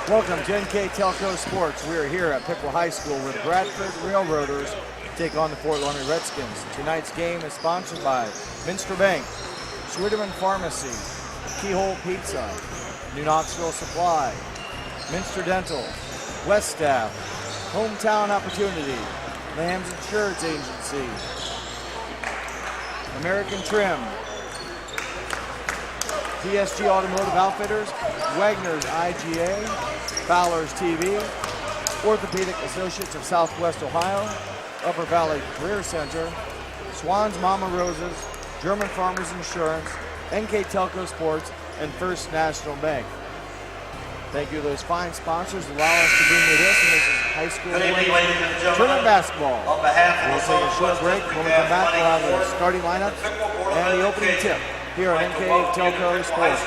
Welcome to NKTelco Sports. We are here at Pickle High School where the Bradford Railroaders take on the Fort Loramie Redskins. Tonight's game is sponsored by Minster Bank, Schwieterman Pharmacy, Keyhole Pizza, New Knoxville Supply, Minster Dental, West Staff, Hometown Opportunity, Lamb's Insurance Agency, American Trim, PSG Automotive Outfitters, Wagner's IGA, Fowler's TV, Orthopedic Associates of Southwest Ohio, Upper Valley Career Center, Swan's Mama Roses, German Farmers Insurance, NKTelco Sports, and First National Bank. Thank you to those fine sponsors that allow us to bring you this, and this is high school tournament basketball. We'll take a short break. When we come back, we'll have the starting lineup and the opening tip here on NKTelco Sports.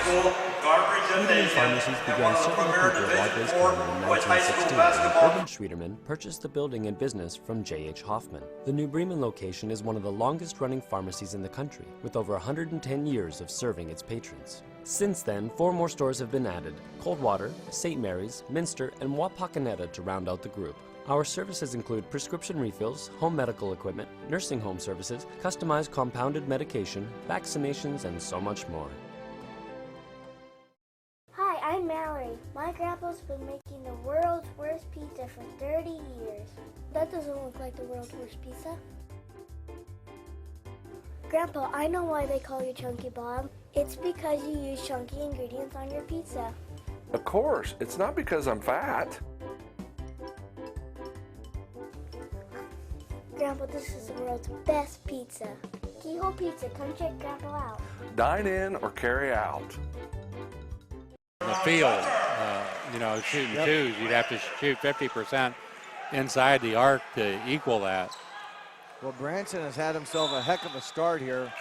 Schwieterman Pharmacies began serving the people of Wadsworth County in 1916 when Urban Schwieterman purchased the building and business from J.H. Hoffman. The New Bremen location is one of the longest-running pharmacies in the country, with over 110 years of serving its patrons. Since then, 4 more stores have been added: Coldwater, St. Mary's, Minster, and Wapakoneta to round out the group. Our services include prescription refills, home medical equipment, nursing home services, customized compounded medication, vaccinations, and so much more. Hi, I'm Mallory. My grandpa's been making the world's worst pizza for 30 years. That doesn't look like the world's worst pizza. Grandpa, I know why they call you Chunky Bob. It's because you use chunky ingredients on your pizza. Of course, it's not because I'm fat. Grandpa, this is the world's best pizza. Keyhole Pizza, come check Grandpa out. Dine in or carry out. The field, shooting twos, you'd have to shoot 50% inside the arc to equal that. Well, Branson has had himself a heck of a start here.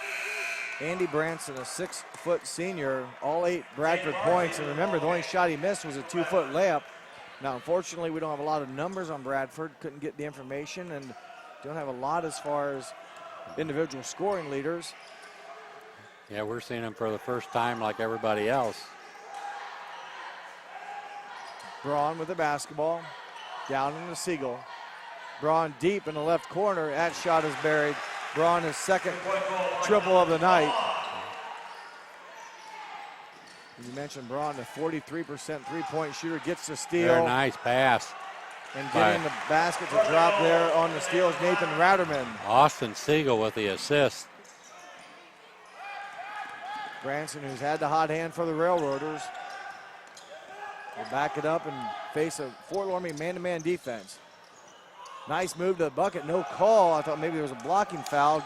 Andy Branson, a 6-foot senior, all 8 Bradford points. And remember, the only shot he missed was a 2-foot layup. Now, unfortunately, we don't have a lot of numbers on Bradford. Couldn't get the information and don't have a lot as far as individual scoring leaders. Yeah, we're seeing him for the first time like everybody else. Braun with the basketball, down in the Siegel. Braun deep in the left corner, that shot is buried. Braun his second triple of the night. You mentioned Braun, the 43% three-point shooter, gets the steal. Very nice pass. And getting the basket to drop there on the steal is Nathan Ratterman. Austin Siegel with the assist. Branson, who's had the hot hand for the Railroaders, will back it up and face a Fort Loramie man-to-man defense. Nice move to the bucket, no call. I thought maybe there was a blocking foul.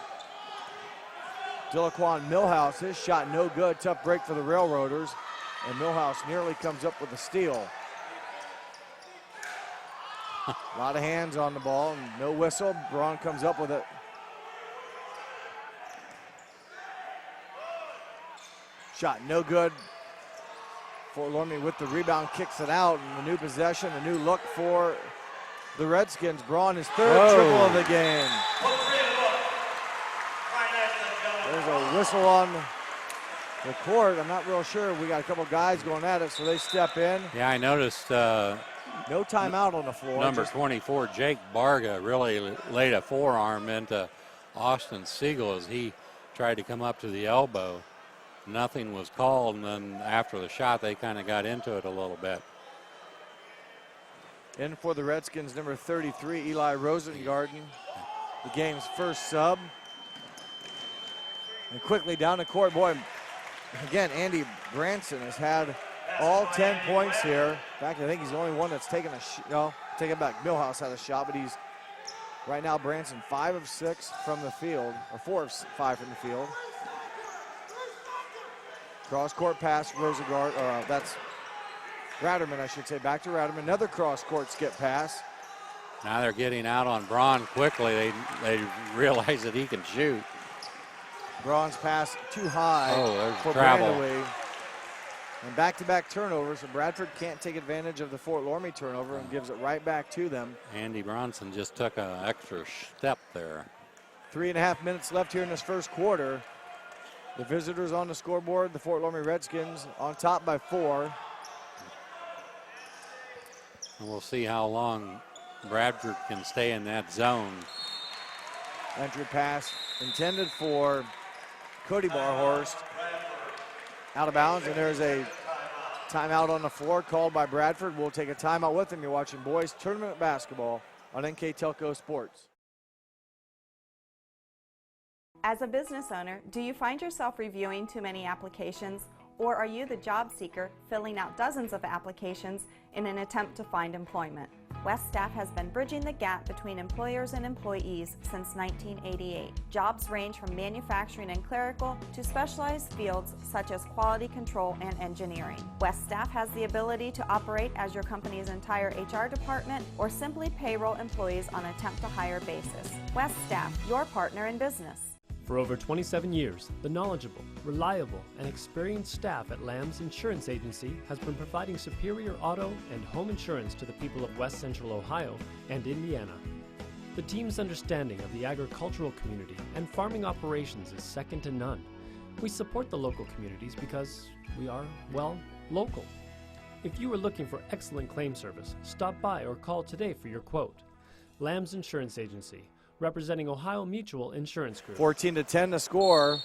Dillaquan Millhouse, his shot no good. Tough break for the Railroaders. And Millhouse nearly comes up with a steal. A lot of hands on the ball and no whistle. Braun comes up with it. Shot no good. Fort Loramie with the rebound kicks it out, and the new possession, a new look for the Redskins. Braun, his third triple of the game. There's a whistle on the court. I'm not real sure. We got a couple guys going at it, so they step in. Yeah, I noticed no timeout on the floor. Number 24, Jake Barga, really laid a forearm into Austin Siegel as he tried to come up to the elbow. Nothing was called, and then after the shot, they kind of got into it a little bit. In for the Redskins, number 33, Eli Rosengarten, the game's first sub. And quickly down the court, boy, again, Andy Branson has had all 10 points here. In fact, I think he's the only one that's taken a shot. No, take it back. Millhouse had a shot, but he's right now, Branson, 5 of 6 from the field, or 4 of 5 from the field. Cross-court pass, Rosengard, that's Ratterman, I should say. Back to Ratterman. Another cross-court skip pass. Now they're getting out on Braun quickly. They realize that he can shoot. Braun's pass too high for travel. Brandaway. And back-to-back turnovers, so Bradford can't take advantage of the Fort Loramie turnover and gives it right back to them. Andy Bronson just took an extra step there. 3.5 minutes left here in this first quarter. The visitors on the scoreboard, the Fort Loramie Redskins on top by 4. And we'll see how long Bradford can stay in that zone. Entry pass intended for Cody Barhorst. Out of bounds, and there's a timeout on the floor called by Bradford. We'll take a timeout with them. You're watching boys tournament basketball on NKTelco Sports. As a business owner, do you find yourself reviewing too many applications, or are you the job seeker filling out dozens of applications in an attempt to find employment? West Staff has been bridging the gap between employers and employees since 1988. Jobs range from manufacturing and clerical to specialized fields such as quality control and engineering. West Staff has the ability to operate as your company's entire HR department or simply payroll employees on a temp-to-hire basis. West Staff, your partner in business. For over 27 years, the knowledgeable, reliable, and experienced staff at Lamb's Insurance Agency has been providing superior auto and home insurance to the people of West Central Ohio and Indiana. The team's understanding of the agricultural community and farming operations is second to none. We support the local communities because we are, well, local. If you are looking for excellent claim service, stop by or call today for your quote. Lamb's Insurance Agency, representing Ohio Mutual Insurance Group. 14-10 to score.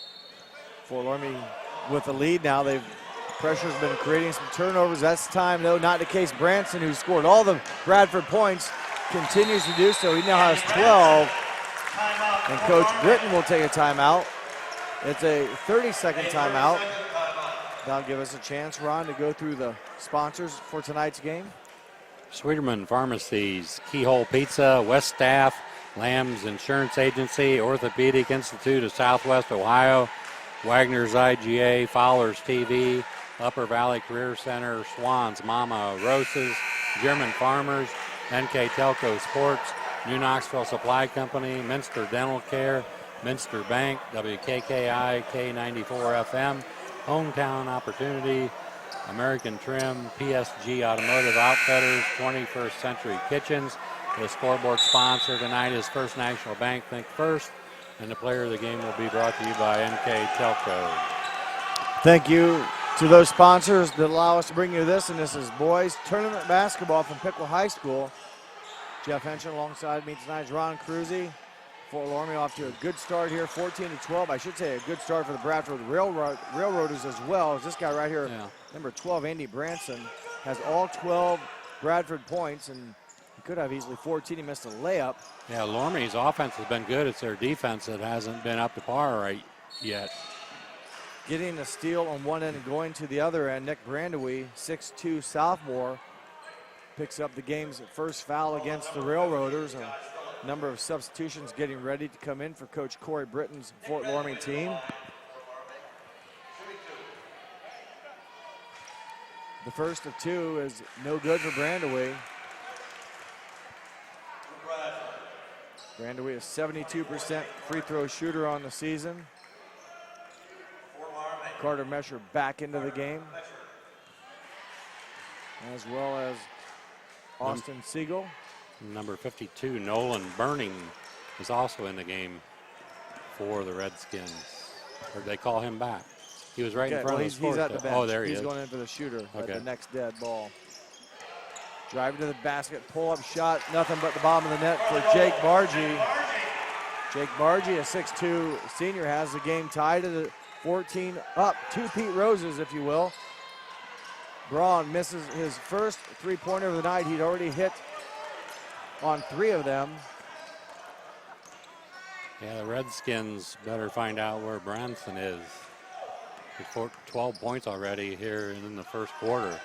Fort Loramie with the lead now. Pressure's been creating some turnovers. That's time, though, not the case. Branson, who scored all the Bradford points, continues to do so. He now has 12. And Coach Britton will take a timeout. It's a 30-second timeout. That'll give us a chance, Ron, to go through the sponsors for tonight's game. Sweeterman Pharmacies, Keyhole Pizza, West Staff, Lamb's Insurance Agency, Orthopedic Institute of Southwest Ohio, Wagner's IGA, Fowler's TV, Upper Valley Career Center, Swan's Mama Roses, German Farmers, NKTelco Sports, New Knoxville Supply Company, Minster Dental Care, Minster Bank, WKKI, K94 FM, Hometown Opportunity, American Trim, PSG Automotive Outfitters, 21st Century Kitchens. The scoreboard sponsor tonight is First National Bank, Think First, and the player of the game will be brought to you by NKTelco. Thank you to those sponsors that allow us to bring you this, and this is boys tournament basketball from Piqua High School. Jeff Henson alongside me tonight is Ron Cruzy. Fort Loramie off to a good start here, 14-12. I should say a good start for the Bradford Railroaders as well, as this guy right here, number 12, Andy Branson, has all 12 Bradford points, and he could have easily 14. He missed a layup. Yeah, Loramie's offense has been good. It's their defense that hasn't been up to par right yet. Getting a steal on one end and going to the other end, Nick Brandewy, 6'2 sophomore, picks up the game's first foul against the Railroaders. A number of substitutions getting ready to come in for Coach Corey Britton's Fort Loramie team. The first of two is no good for Brandewy. Brandewy is 72% free throw shooter on the season. Carter Mesher back into the game, as well as Austin Siegel. Number 52, Nolan Burning, is also in the game for the Redskins. Or they call him back. He was right in front of the score. He's at the bench. Oh, there he is. He's going in for the shooter at Okay. the next dead ball. Driving to the basket, pull-up shot, nothing but the bottom of the net for Jake Bargy. Jake Bargy, a 6'2 senior, has the game tied at 14 up. Two Pete Roses, if you will. Braun misses his first three-pointer of the night. He'd already hit on 3 of them. Yeah, the Redskins better find out where Branson is. He's 12 points already here in the first quarter.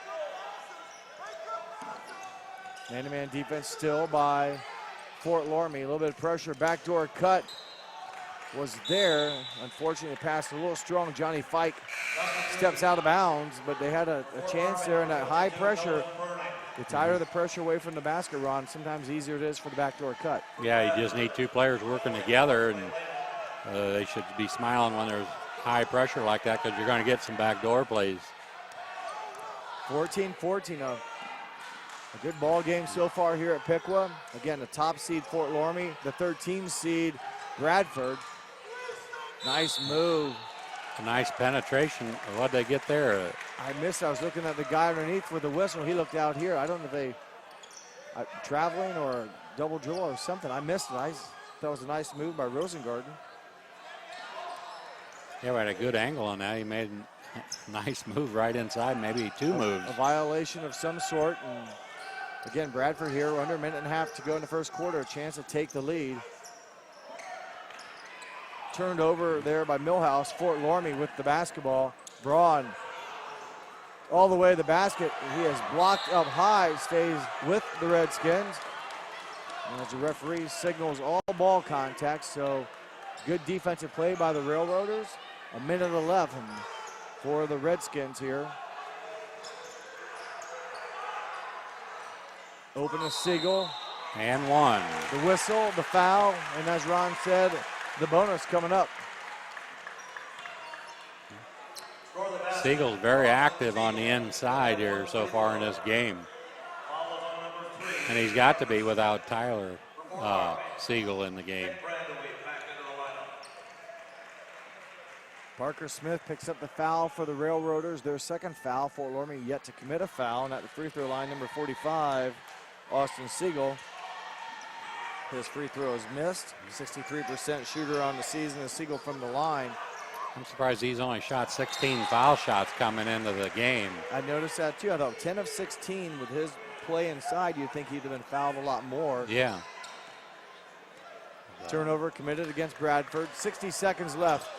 Man-to-man defense still by Fort Loramie. A little bit of pressure. Backdoor cut was there. Unfortunately, passed a little strong. Johnny Fike steps out of bounds, but they had a chance there in that high pressure. The tighter the pressure away from the basket, Ron, sometimes easier it is for the backdoor cut. Yeah, you just need two players working together, and they should be smiling when there's high pressure like that, because you're going to get some backdoor plays. 14-14, a good ball game so far here at Piqua. Again, the top seed Fort Loramie, the 13 seed Bradford. Nice move. A nice penetration. What'd they get there? I missed. I was looking at the guy underneath with the whistle. He looked out here. I don't know if they traveling or a double dribble or something. I missed it. I thought it was a nice move by Rosengarten. Yeah, we had a good angle on that. He made a nice move right inside, maybe two moves. A violation of some sort. And again, Bradford here, under a minute and a half to go in the first quarter, a chance to take the lead. Turned over there by Millhouse. Fort Loramie with the basketball. Braun all the way to the basket. He is blocked up high, stays with the Redskins. And as the referee signals all ball contact, so good defensive play by the Railroaders. A minute 11 for the Redskins here. Open to Siegel. And one. The whistle, the foul, and as Ron said, the bonus coming up. Siegel's very active on the inside here so far in this game. And he's got to be without Tyler Siegel in the game. Parker Smith picks up the foul for the Railroaders. Their second foul. Fort Loramie yet to commit a foul. And at the free throw line, number 45, Austin Siegel. His free throw is missed. 63% shooter on the season is Siegel from the line. I'm surprised he's only shot 16 foul shots coming into the game. I noticed that too. I thought 10 of 16 with his play inside, you'd think he'd have been fouled a lot more. Yeah. Turnover committed against Bradford. 60 seconds left.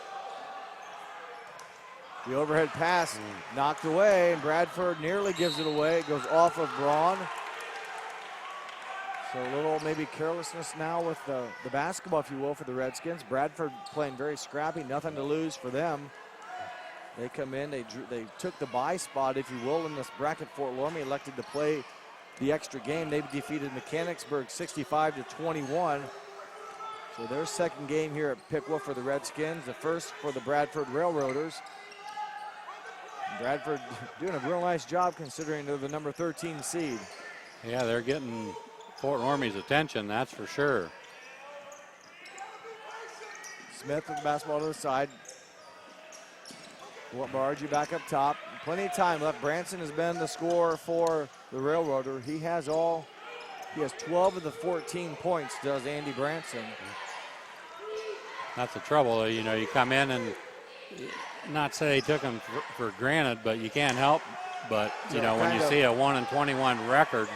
The overhead pass knocked away, and Bradford nearly gives it away. It goes off of Braun. So a little maybe carelessness now with the basketball, if you will, for the Redskins. Bradford playing very scrappy, nothing to lose for them. They come in, they took the bye spot, if you will, in this bracket. Fort Loramie elected to play the extra game. They defeated Mechanicsburg 65-21. So their second game here at Pickwa for the Redskins, the first for the Bradford Railroaders. Bradford doing a real nice job considering they're the number 13 seed. Yeah, they're getting Fort Loramie's attention, that's for sure. Smith with the basketball to the side. Bargy back up top. Plenty of time left. Branson has been the scorer for the Railroader. He has 12 of the 14 points, does Andy Branson. That's the trouble, you know, you come in and not say he took him for granted, but you can't help but, you know, when you see a 1-21 record.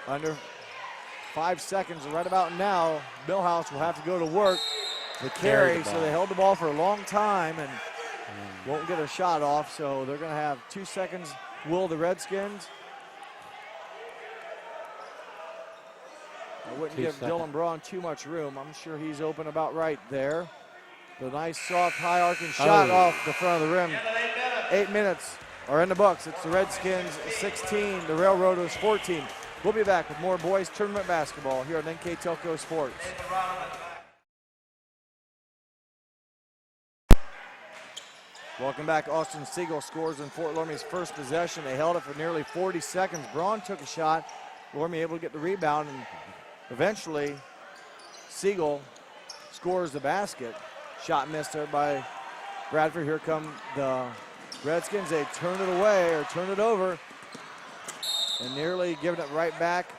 Under 5 seconds right about now, Millhouse will have to go to work to carry, so they held the ball for a long time and won't get a shot off, so they're going to have 2 seconds, will the Redskins. I wouldn't give Dylan Braun too much room. I'm sure he's open about right there. The nice, soft, high arcing shot off the front of the rim. 8 minutes are in the books. It's the Redskins 16, the Railroaders 14. We'll be back with more boys tournament basketball here on NKTelco Sports. Welcome back. Austin Siegel scores in Fort Loramie's first possession. They held it for nearly 40 seconds. Braun took a shot. Loramie able to get the rebound, and eventually Siegel scores the basket. Shot missed there by Bradford. Here come the Redskins. They turn it away or turn it over. And nearly giving it right back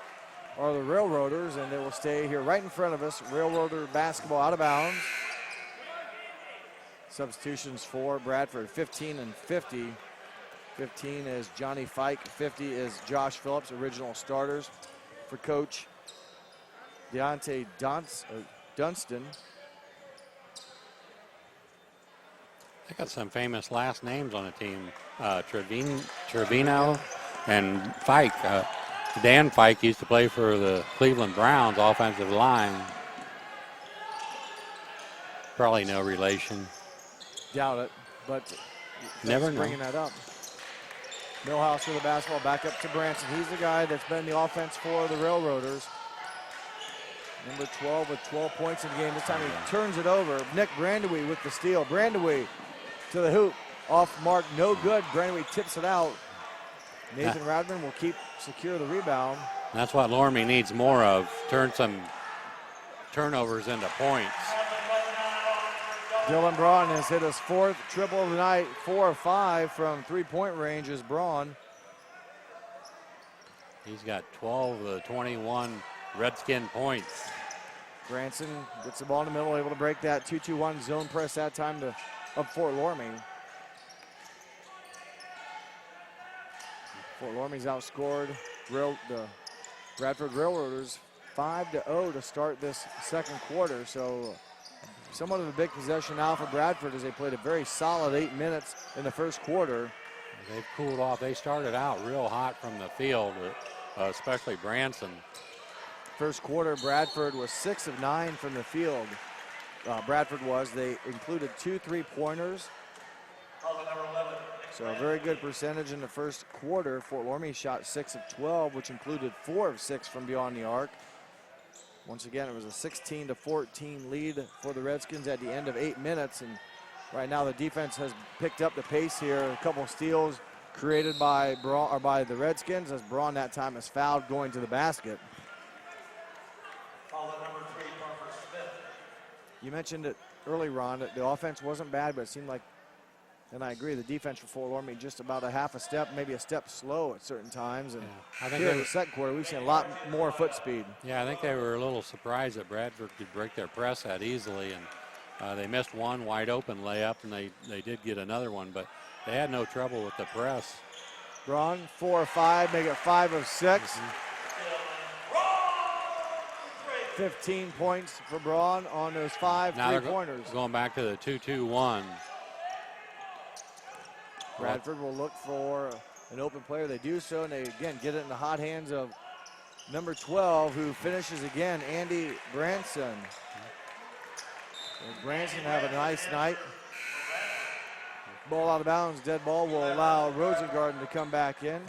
are the Railroaders, and they will stay here right in front of us. Railroader basketball out of bounds. Substitutions for Bradford, 15 and 50. 15 is Johnny Fike, 50 is Josh Phillips, original starters for Coach Deontay Dunston. They got some famous last names on the team. Trevino and Fike. Dan Fike used to play for the Cleveland Browns offensive line. Probably no relation. Doubt it, but never know. Bringing that up. Millhouse with the basketball back up to Branson. He's the guy that's been the offense for the Railroaders. Number 12 with 12 points in the game. This time he turns it over. Nick Brandewee with the steal. Brandewee to the hoop. Off mark, no good. Brandewee tips it out. Nathan Radman will secure the rebound. That's what Loramie needs more of. Turn some turnovers into points. Dylan Braun has hit his fourth triple of the night. 4 of 5 from three-point range is Braun. He's got 12 of the 21 Redskin points. Branson gets the ball in the middle, able to break that 2-2-1 zone press that time to up Fort Loramie. Fort Loramie's outscored the Bradford Railroaders 5-0 to start this second quarter. So somewhat of a big possession now for Bradford as they played a very solid 8 minutes in the first quarter. They've cooled off. They started out real hot from the field, especially Branson. First quarter, Bradford was 6 of 9 from the field. Bradford was. They included 2 3-pointers. So a very good percentage in the first quarter. Fort Loramie shot 6 of 12, which included 4 of 6 from beyond the arc. Once again, it was a 16-14 lead for the Redskins at the end of 8 minutes. And right now the defense has picked up the pace here. A couple steals created by the Redskins as Braun that time is fouled going to the basket. You mentioned it early, Ron, that the offense wasn't bad, but it seemed like, and I agree, the defense for Fort Loramie just about a half a step, maybe a step slow at certain times. And I think here in the second quarter, we've seen a lot more foot speed. Yeah, I think they were a little surprised that Bradford could break their press that easily, and they missed one wide open layup, and they did get another one, but they had no trouble with the press. Braun, 4 of 5, make it 5 of 6. 15 points for Braun on those 5 3-pointers. Going back to the 2-2-1. Bradford will look for an open player. They do so, and they again get it in the hot hands of number 12, who finishes again, Andy Branson. So Branson have a nice night. Ball out of bounds. Dead ball will allow Rosengarten to come back in.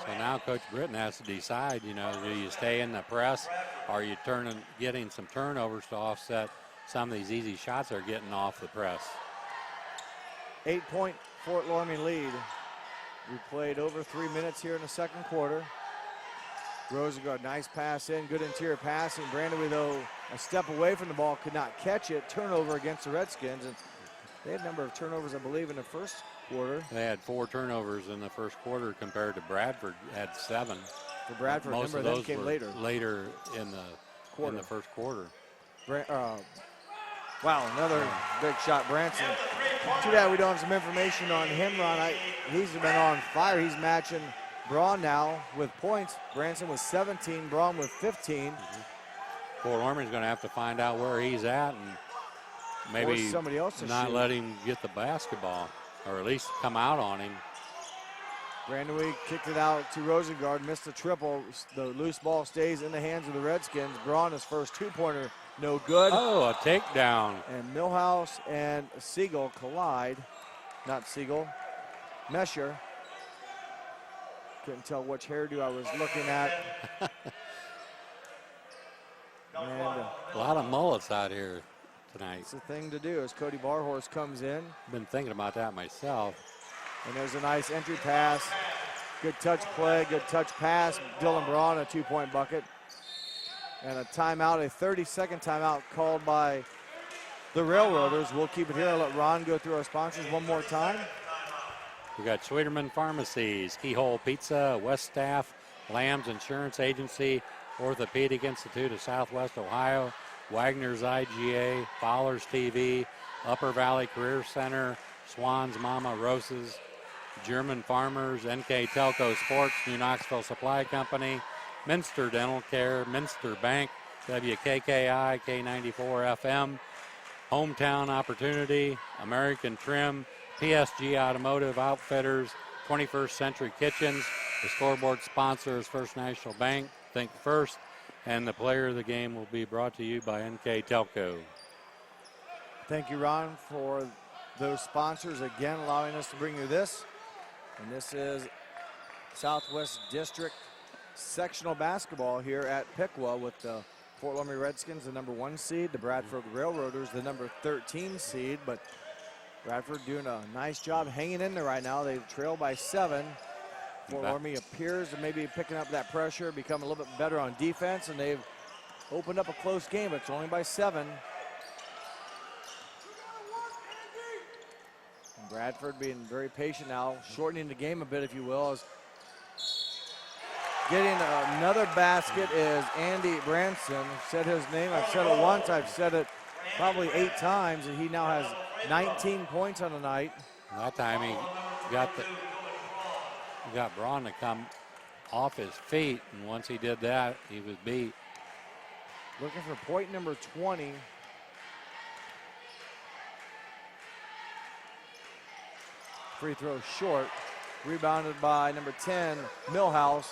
So now Coach Britton has to decide, do you stay in the press, or are you getting some turnovers to offset some of these easy shots they're getting off the press? 8-point Fort Loramie lead. We played over 3 minutes here in the second quarter. Rosengarten, nice pass in, good interior passing. Brandon, though, a step away from the ball, could not catch it. Turnover against the Redskins. And they had a number of turnovers, I believe, in the first quarter. They had 4 turnovers in the first quarter compared to Bradford had 7. For Bradford, most of those came later in the first quarter. Wow, another big shot, Branson. Too bad we don't have some information on him, Ron. He's been on fire. He's matching Braun now with points. Branson with 17, Braun with 15. Fort Loramie's going to have to find out where he's at and maybe somebody else not let him get the basketball, or at least come out on him. Brandon kicked it out to Rosengarten, missed the triple. The loose ball stays in the hands of the Redskins. Braun, his first 2-pointer, no good. Oh, a takedown. And Millhouse and Siegel collide. Not Siegel, Mesher. Couldn't tell which hairdo I was looking at. And a lot of mullets out here tonight. It's the thing to do as Cody Barhorse comes in. Been thinking about that myself. And there's a nice entry pass. Good touch play, good touch pass. Dylan Braun, a 2-point bucket. And a timeout, a 30-second timeout called by the Railroaders. We'll keep it here. I'll let Ron go through our sponsors one more time. We got Sweeterman Pharmacies, Keyhole Pizza, West Staff, Lamb's Insurance Agency, Orthopedic Institute of Southwest Ohio, Wagner's IGA, Fowler's TV, Upper Valley Career Center, Swan's Mama Roses, German Farmers, NKTelco Sports, New Knoxville Supply Company, Minster Dental Care, Minster Bank, WKKI, K94 FM, Hometown Opportunity, American Trim, PSG Automotive Outfitters, 21st Century Kitchens. The scoreboard sponsor is First National Bank, Think First, and the player of the game will be brought to you by NKTelco. Thank you, Ron, for those sponsors again allowing us to bring you this. And this is Southwest District sectional basketball here at Piqua with the Fort Loramie Redskins, the number 1 seed, the Bradford Railroaders, the number 13 seed. But Bradford doing a nice job hanging in there right now. They trail by 7. Fort Loramie appears to maybe picking up that pressure, become a little bit better on defense, and they've opened up a close game, but it's only by 7. And Bradford being very patient now, shortening the game a bit, if you will, as Getting another basket is Andy Branson. Said his name. I've said it once. I've said it probably 8 times, and he now has 19 points on the night. That time he got Braun to come off his feet, and once he did that, he was beat. Looking for point number 20. Free throw short. Rebounded by number 10, Millhouse.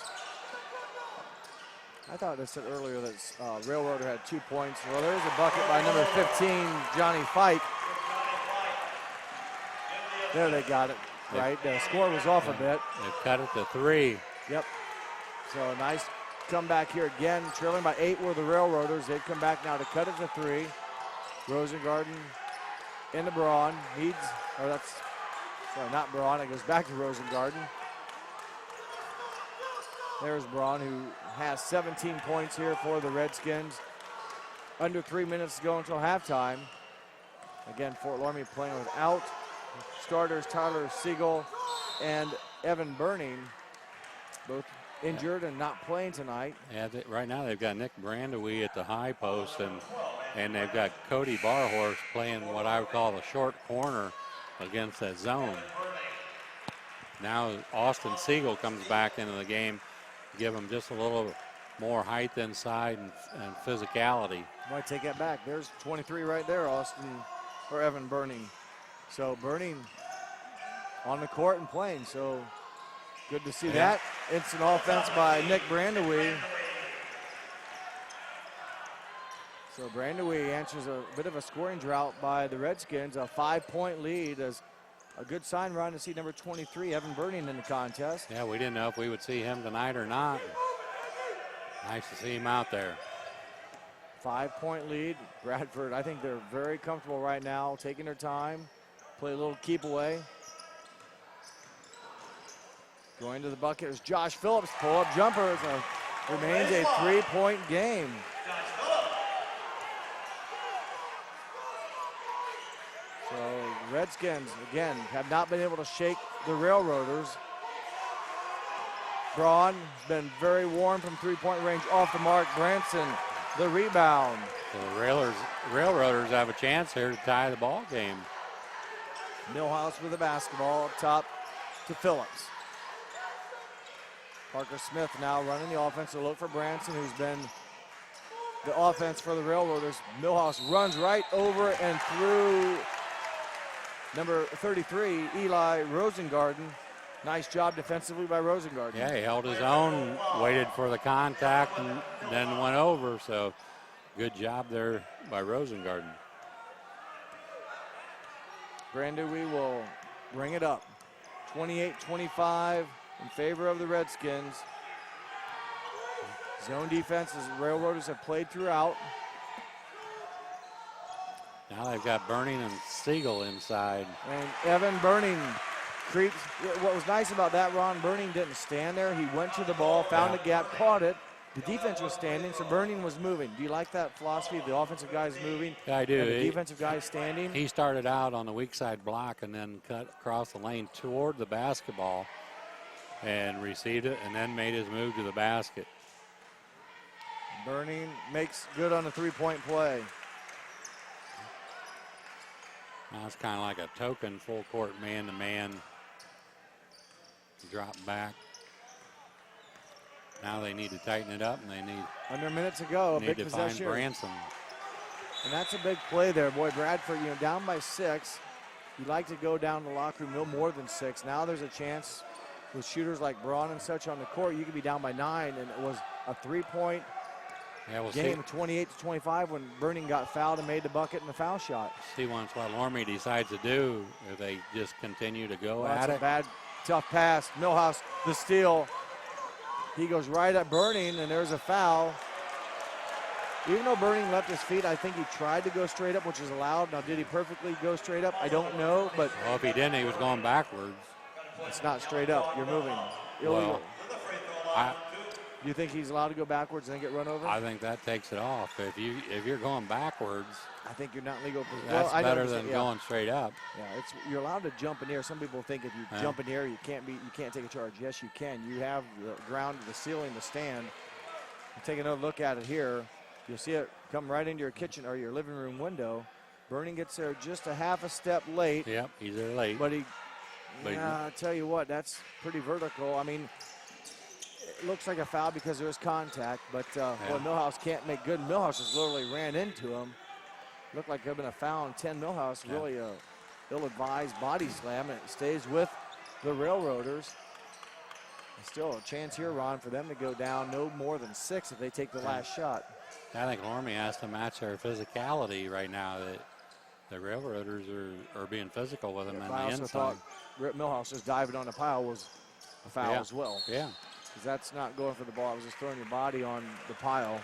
I thought I said earlier that Railroader had 2 points. Well, there's a bucket by number 15, Johnny Fike. There they got it, right? The score was off a bit. They cut it to 3. Yep. So nice comeback here again. Trailing by 8 were the Railroaders. They've come back now to cut it to 3. Rosengarten into Braun. Sorry, not Braun. It goes back to Rosengarten. There's Braun, who has 17 points here for the Redskins. Under 3 minutes to go until halftime. Again, Fort Loramie playing without starters Tyler Siegel and Evan Burning, both injured and not playing tonight. Yeah, right now they've got Nick Brandewee at the high post, and they've got Cody Barhorse playing what I would call the short corner against that zone. Now Austin Siegel comes back into the game, give him just a little more height inside and physicality. Might take that back. There's 23 right there, Evan Burning. So Burning on the court and playing. So good to see that. Instant offense by Nick Brandewee. So Brandewee answers a bit of a scoring drought by the Redskins. A 5-point lead is a good sign. We're on to see number 23, Evan Burning, in the contest. Yeah, we didn't know if we would see him tonight or not. Nice to see him out there. 5-point lead. Bradford, I think they're very comfortable right now, taking their time. Play a little keep away. Going to the bucket is Josh Phillips. Pull-up jumper. Remains a 3-point game. So Redskins, again, have not been able to shake the Railroaders. Braun has been very warm from 3-point range, off the mark. Branson, the rebound. So the Railroaders have a chance here to tie the ball game. Millhouse with the basketball up top to Phillips. Parker Smith now running the offense to look for Branson, who's been the offense for the Railroaders. Millhouse runs right over and through number 33, Eli Rosengarten. Nice job defensively by Rosengarten. Yeah, he held his own, waited for the contact, and then went over. So good job there by Rosengarten. Brandewee will bring it up. 28-25 in favor of the Redskins. Zone defense, as the Railroaders have played throughout. Now they've got Burning and Siegel inside. And Evan Burning creeps. What was nice about that, Ron, Burning didn't stand there. He went to the ball, found a gap, caught it. The defense was standing, so Burning was moving. Do you like that philosophy? The offensive guy is moving. Yeah, I do. And the defensive guy is standing. He started out on the weak side block and then cut across the lane toward the basketball and received it and then made his move to the basket. Burning makes good on a 3-point play. Now it's kind of like a token full court man-to-man drop back. Now they need to tighten it up, and they need under a minute to go. A big to possession. find Branson. And that's a big play there. Boy, Bradford, down by 6. You'd like to go down the locker room no more than 6. Now there's a chance with shooters like Braun and such on the court, you could be down by 9, and it was a 3-point game, 28-25, when Burning got fouled and made the bucket and the foul shot. See what Loramie decides to do if they just continue to go at That's it. a bad, tough pass. Millhouse, the steal. He goes right at Burning, and there's a foul. Even though Burning left his feet, I think he tried to go straight up, which is allowed. Now, did he perfectly go straight up? I don't know, but Well, if he didn't, he was going backwards. it's not straight up. You're moving illegal. Well, Do you think he's allowed to go backwards and then get run over? I think that takes it off. If you're going backwards, I think you're not in legal position. that's better than going straight up. Yeah, you're allowed to jump in the air. Some people think if you jump in the air, you can't take a charge. Yes, you can. You have the ground, the ceiling, the stand. Take another look at it here. You'll see it come right into your kitchen or your living room window. Burning gets there just a half a step late. Yep, he's there late. But I tell you what, that's pretty vertical. I mean, it looks like a foul because there was contact, but boy, Millhouse can't make good. Millhouse just literally ran into him. Looked like there had been a foul on 10 Millhouse. Really a ill-advised body slam, and it stays with the Railroaders. Still a chance here, Ron, for them to go down no more than 6 if they take the last shot. I think Loramie has to match their physicality right now. That the Railroaders are being physical with them in the inside. Thought Millhouse just diving on the pile was a foul as well. Yeah. Because that's not going for the ball. It was just throwing your body on the pile.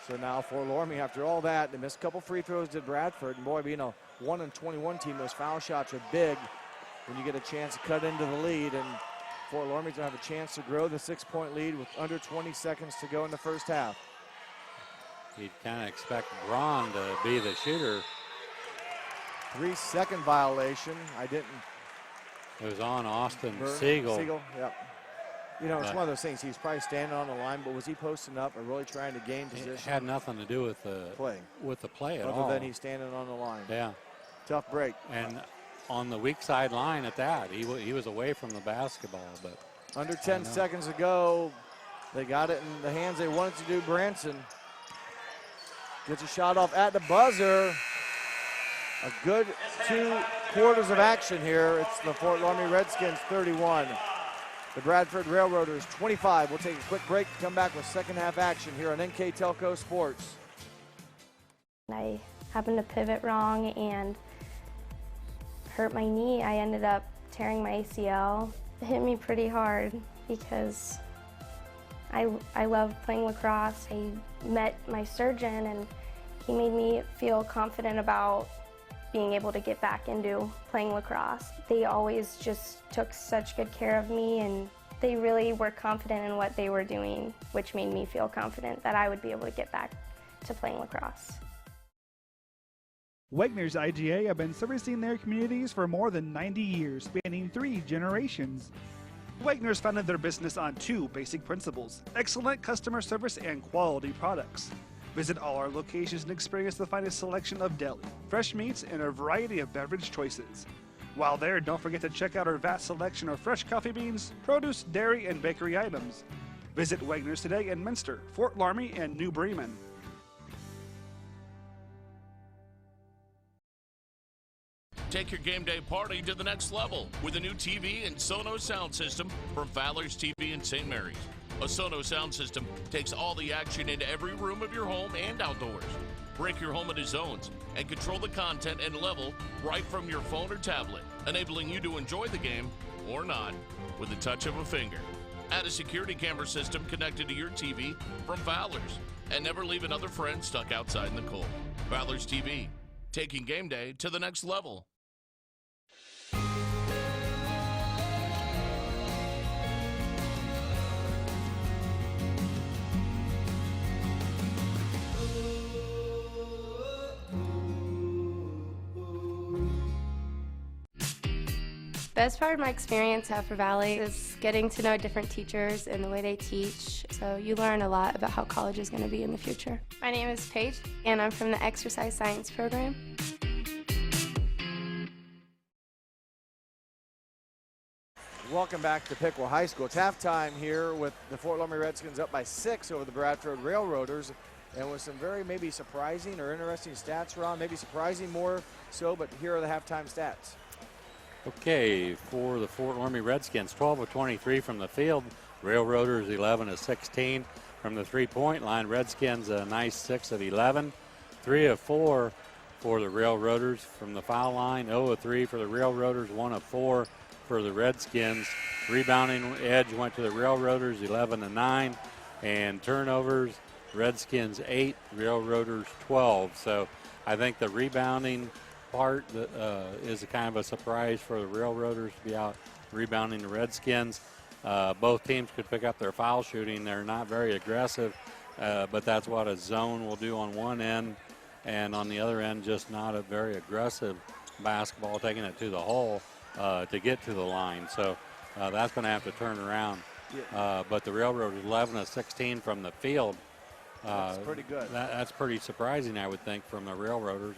So now for Loramie, after all that, they missed a couple free throws to Bradford. And boy, being a 1-21 team, those foul shots are big when you get a chance to cut into the lead. And Fort Loramie's going to have a chance to grow the 6-point lead with under 20 seconds to go in the first half. You'd kind of expect Braun to be the shooter. 3-second violation. It was on Austin Siegel. Yep. You know, it's one of those things. He's probably standing on the line, but was he posting up or really trying to gain position? It had nothing to do with the play at all. Other than he's standing on the line. Yeah. Tough break. And on the weak side line at that, he was away from the basketball. But under 10 seconds to go, they got it in the hands they wanted to do. Branson gets a shot off at the buzzer. A good 2 quarters of action here. It's the Fort Loramie Redskins 31. The Bradford Railroaders 25. We'll take a quick break, come back with second half action here on NKTelco Sports. I happened to pivot wrong and hurt my knee. I ended up tearing my ACL. It hit me pretty hard because I love playing lacrosse. I met my surgeon and he made me feel confident about being able to get back into playing lacrosse. They always just took such good care of me and they really were confident in what they were doing, which made me feel confident that I would be able to get back to playing lacrosse. Wegner's IGA have been servicing their communities for more than 90 years, spanning 3 generations. Wegner's founded their business on 2 basic principles: excellent customer service and quality products. Visit all our locations and experience the finest selection of deli, fresh meats, and a variety of beverage choices. While there, don't forget to check out our vast selection of fresh coffee beans, produce, dairy, and bakery items. Visit Wegner's today in Minster, Fort Loramie, and New Bremen. Take your game day party to the next level with a new TV and Sonos sound system from Fowler's TV in St. Mary's. A Sonos sound system takes all the action into every room of your home and outdoors. Break your home into zones and control the content and level right from your phone or tablet, enabling you to enjoy the game or not with the touch of a finger. Add a security camera system connected to your TV from Fowler's and never leave another friend stuck outside in the cold. Fowler's TV, taking game day to the next level. Best part of my experience at Upper Valley is getting to know different teachers and the way they teach. So you learn a lot about how college is going to be in the future. My name is Paige, and I'm from the Exercise Science program. Welcome back to Piqua High School. It's halftime here with the Fort Loramie Redskins up by 6 over the Bradford Railroaders, and with some very maybe surprising or interesting stats, Ron. Maybe surprising more so, but here are the halftime stats. Okay, for the Fort Loramie Redskins, 12 of 23 from the field. Railroaders 11 of 16 from the three-point line. Redskins a nice 6 of 11. 3 of 4 for the Railroaders from the foul line. 0 of 3 for the Railroaders. 1 of 4 for the Redskins. Rebounding edge went to the Railroaders, 11 of 9. And turnovers, Redskins 8, Railroaders 12. So I think the rebounding part is a kind of a surprise for the Railroaders to be out rebounding the Redskins. Both teams could pick up their foul shooting. They're not very aggressive, but that's what a zone will do on one end, and on the other end, just not a very aggressive basketball, taking it to the hole to get to the line. So that's going to have to turn around. But the Railroad is 11 of 16 from the field. That's pretty good. That's pretty surprising, I would think, from the Railroaders.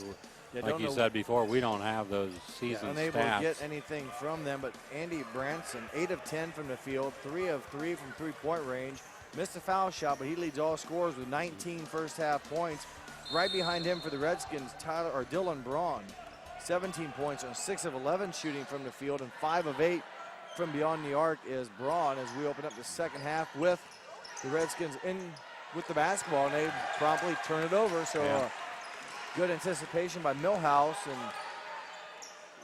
Yeah, like you said before, we don't have those season unable stats. to get anything from them, but Andy Branson, 8 of 10 from the field, 3 of 3 from three-point range. Missed a foul shot, but he leads all scorers with 19 first-half points. Right behind him for the Redskins, Dylan Braun, 17 points on 6 of 11 shooting from the field, and 5 of 8 from beyond the arc is Braun as we open up the second half with the Redskins in with the basketball, and they promptly turn it over. So good anticipation by Millhouse. And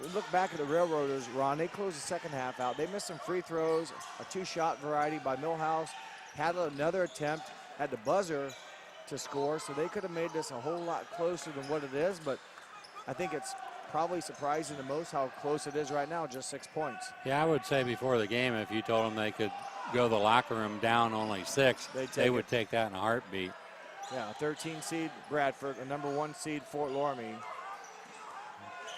we look back at the Railroaders, Ron, they closed the second half out. They missed some free throws, a two-shot variety by Millhouse, had another attempt at the buzzer to score, so they could have made this a whole lot closer than what it is, but I think it's probably surprising the most how close it is right now, just 6 points. Yeah, I would say before the game, if you told them they could go to the locker room down only 6, they would take that in a heartbeat. Yeah, a 13 seed Bradford, a number 1 seed Fort Loramie.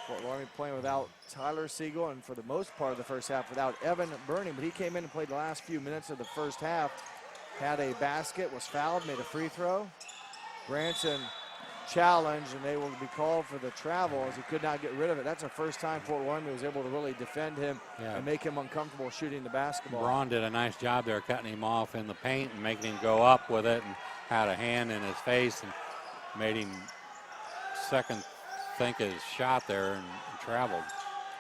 Fort Loramie playing without Tyler Siegel, and for the most part of the first half without Evan Burning, but he came in and played the last few minutes of the first half. Had a basket, was fouled, made a free throw. Branson challenged, and they will be called for the travel as he could not get rid of it. That's the first time Fort Loramie was able to really defend him and make him uncomfortable shooting the basketball. Braun did a nice job there cutting him off in the paint and making him go up with it, and had a hand in his face and made him second think his shot there and traveled.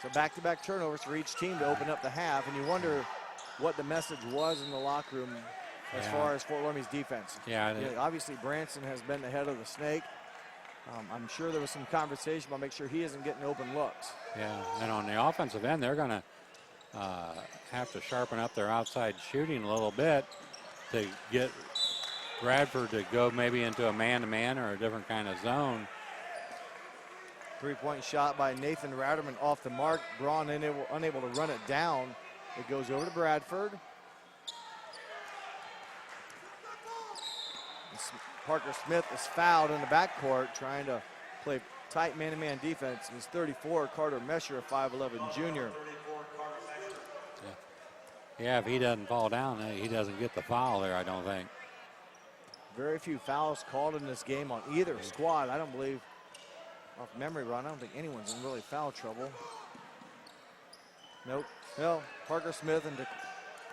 So back-to-back turnovers for each team to open up the half, and you wonder what the message was in the locker room as far as Fort Loramie's defense. Obviously Branson has been the head of the snake. I'm sure there was some conversation about make sure he isn't getting open looks. Yeah, and on the offensive end, they're going to have to sharpen up their outside shooting a little bit to get Bradford to go maybe into a man-to-man or a different kind of zone. Three-point shot by Nathan Ratterman off the mark. Braun unable to run it down. It goes over to Bradford. Parker Smith is fouled in the backcourt trying to play tight man-to-man defense. He's 34. Carter Mesher, a 5'11 junior. Yeah, if he doesn't fall down, he doesn't get the foul there, I don't think. Very few fouls called in this game on either squad. I don't believe, off memory, Ron, I don't think anyone's in really foul trouble. Nope. Well, Parker Smith and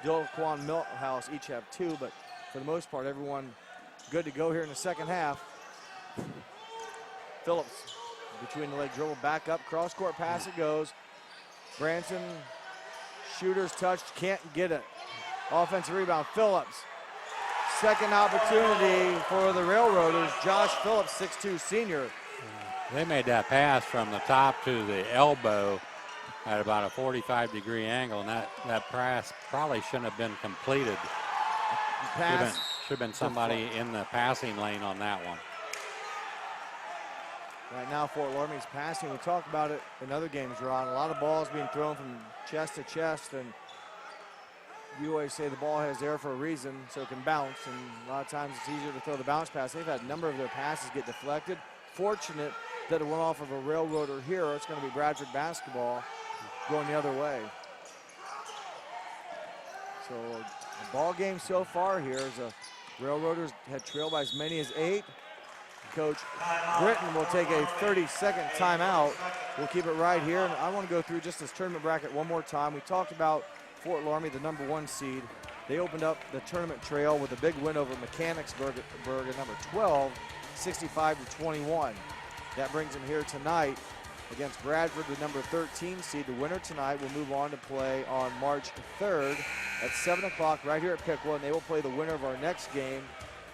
Dilquan Millhouse each have 2, but for the most part, everyone good to go here in the second half. Phillips between the leg dribble, back up, cross-court pass it goes. Branson, shooter's touched, can't get it. Offensive rebound, Phillips. Second opportunity for the Railroaders. Josh Phillips, 6'2 senior. They made that pass from the top to the elbow at about a 45-degree angle, and that pass probably shouldn't have been completed. Should have been somebody in the passing lane on that one. Right now, Fort Loramie's passing. We talked about it in other games, Ron. A lot of balls being thrown from chest to chest, and you always say the ball has air for a reason, so it can bounce, and a lot of times it's easier to throw the bounce pass. They've had a number of their passes get deflected. Fortunate that it went off of a Railroader here. It's going to be Bradford basketball going the other way. So the ball game so far here is a Railroaders had trailed by as many as 8. Coach Britton will take a 30-second timeout. We'll keep it right here. And I want to go through just this tournament bracket one more time. We talked about Fort Loramie, the number 1 seed. They opened up the tournament trail with a big win over Mechanicsburg at number 12, 65-21. That brings them here tonight against Bradford, the number 13 seed. The winner tonight will move on to play on March 3rd at 7 o'clock right here at Piqua, and they will play the winner of our next game,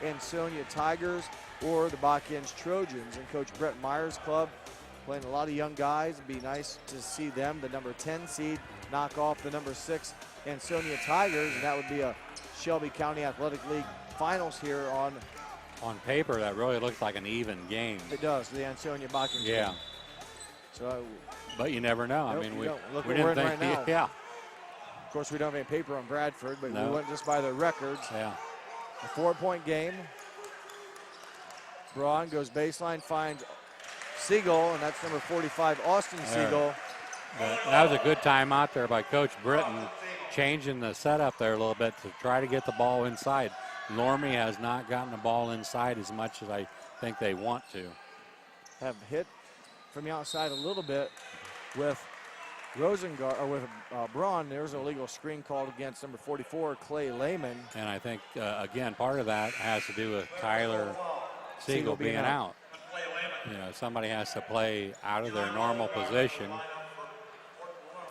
Ansonia Tigers or the Bach-Inch Trojans. And Coach Brett Meyer's club playing a lot of young guys. It'd be nice to see them, the number 10 seed, knock off the number 6 Ansonia Tigers, and that would be a Shelby County Athletic League finals here on paper. That really looks like an even game. It does, the Ansonia Bach-Inch Yeah. game. So, but you never know. Nope, I mean, look we what we're didn't in think. right now. Yeah. Of course, we don't have any paper on Bradford, but No. we went just by their records. Yeah. A 4-point game. Braun goes baseline, finds Siegel, and that's number 45, Austin Siegel. That was a good timeout there by Coach Britton, changing the setup there a little bit to try to get the ball inside. Loramie has not gotten the ball inside as much as I think they want to. Have hit from the outside a little bit with Rosengard, or with Braun. There's an illegal screen called against number 44, Clay Lehman. And I think, again, part of that has to do with Tyler Siegel being out. You know, somebody has to play out of their normal position,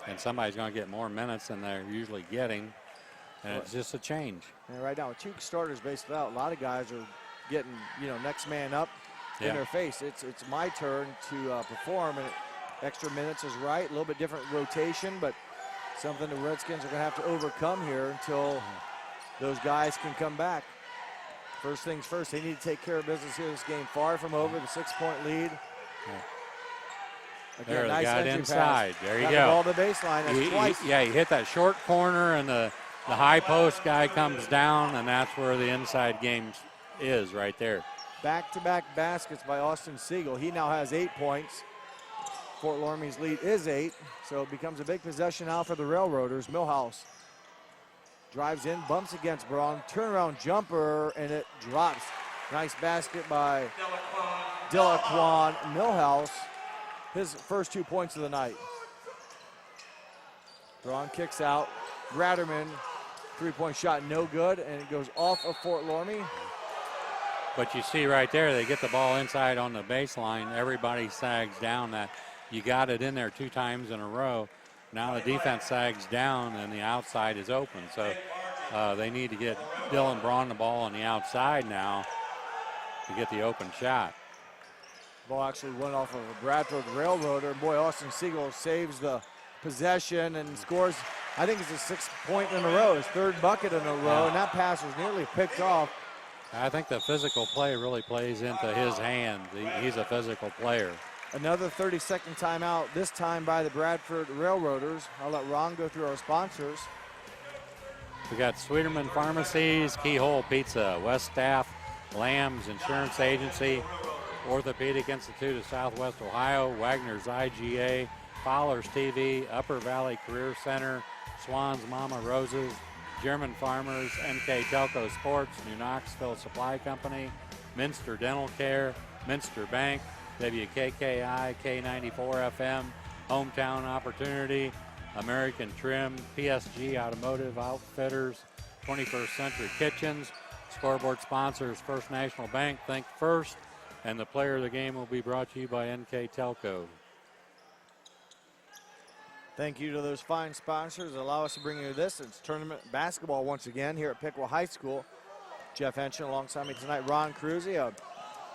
and somebody's going to get more minutes than they're usually getting, and it's just a change. And right now, with 2 starters based out, a lot of guys are getting, next man up in their face. It's my turn to perform, and extra minutes is right. A little bit different rotation, but something the Redskins are going to have to overcome here until those guys can come back. First things first, they need to take care of business here. This game far from over, the 6-point lead. Again, There, nice the guy entry inside. pass. There you Got go. The ball to the baseline. That's twice. He hit that short corner, and the high post guy comes down, and that's where the inside game is right there. Back-to-back baskets by Austin Siegel. He now has 8 points. Fort Loramie's lead is 8, so it becomes a big possession now for the Railroaders. Millhouse drives in, bumps against Braun, turnaround jumper, and it drops. Nice basket by Delaquan Millhouse. His first 2 points of the night. Braun kicks out. Ratterman, 3-point shot, no good, and it goes off of Fort Loramie. But you see right there, they get the ball inside on the baseline. Everybody sags down. That you got it in there 2 times in a row. Now the defense sags down, and the outside is open. So they need to get Dylan Braun the ball on the outside now to get the open shot. Ball actually went off of a Bradford Railroader. Boy, Austin Siegel saves the possession and scores. I think it's his 6th point in a row, his 3rd bucket in a row, and that pass was nearly picked off. I think the physical play really plays into his hand. He's a physical player. Another 30-second timeout, this time by the Bradford Railroaders. I'll let Ron go through our sponsors. We got Sweeterman Pharmacies, Keyhole Pizza, West Staff, Lamb's Insurance Agency, Orthopedic Institute of Southwest Ohio, Wagner's IGA, Fowler's TV, Upper Valley Career Center, Swan's Mama Roses, German Farmers, NKTelco Sports, New Knoxville Supply Company, Minster Dental Care, Minster Bank, WKKI, K94 FM, Hometown Opportunity, American Trim, PSG Automotive Outfitters, 21st Century Kitchens. Scoreboard sponsors First National Bank, Think First, and the player of the game will be brought to you by NKTelco. Thank you to those fine sponsors that allow us to bring you this. It's tournament basketball once again here at Piqua High School. Jeff Henshin alongside me tonight, Ron Cruzy. A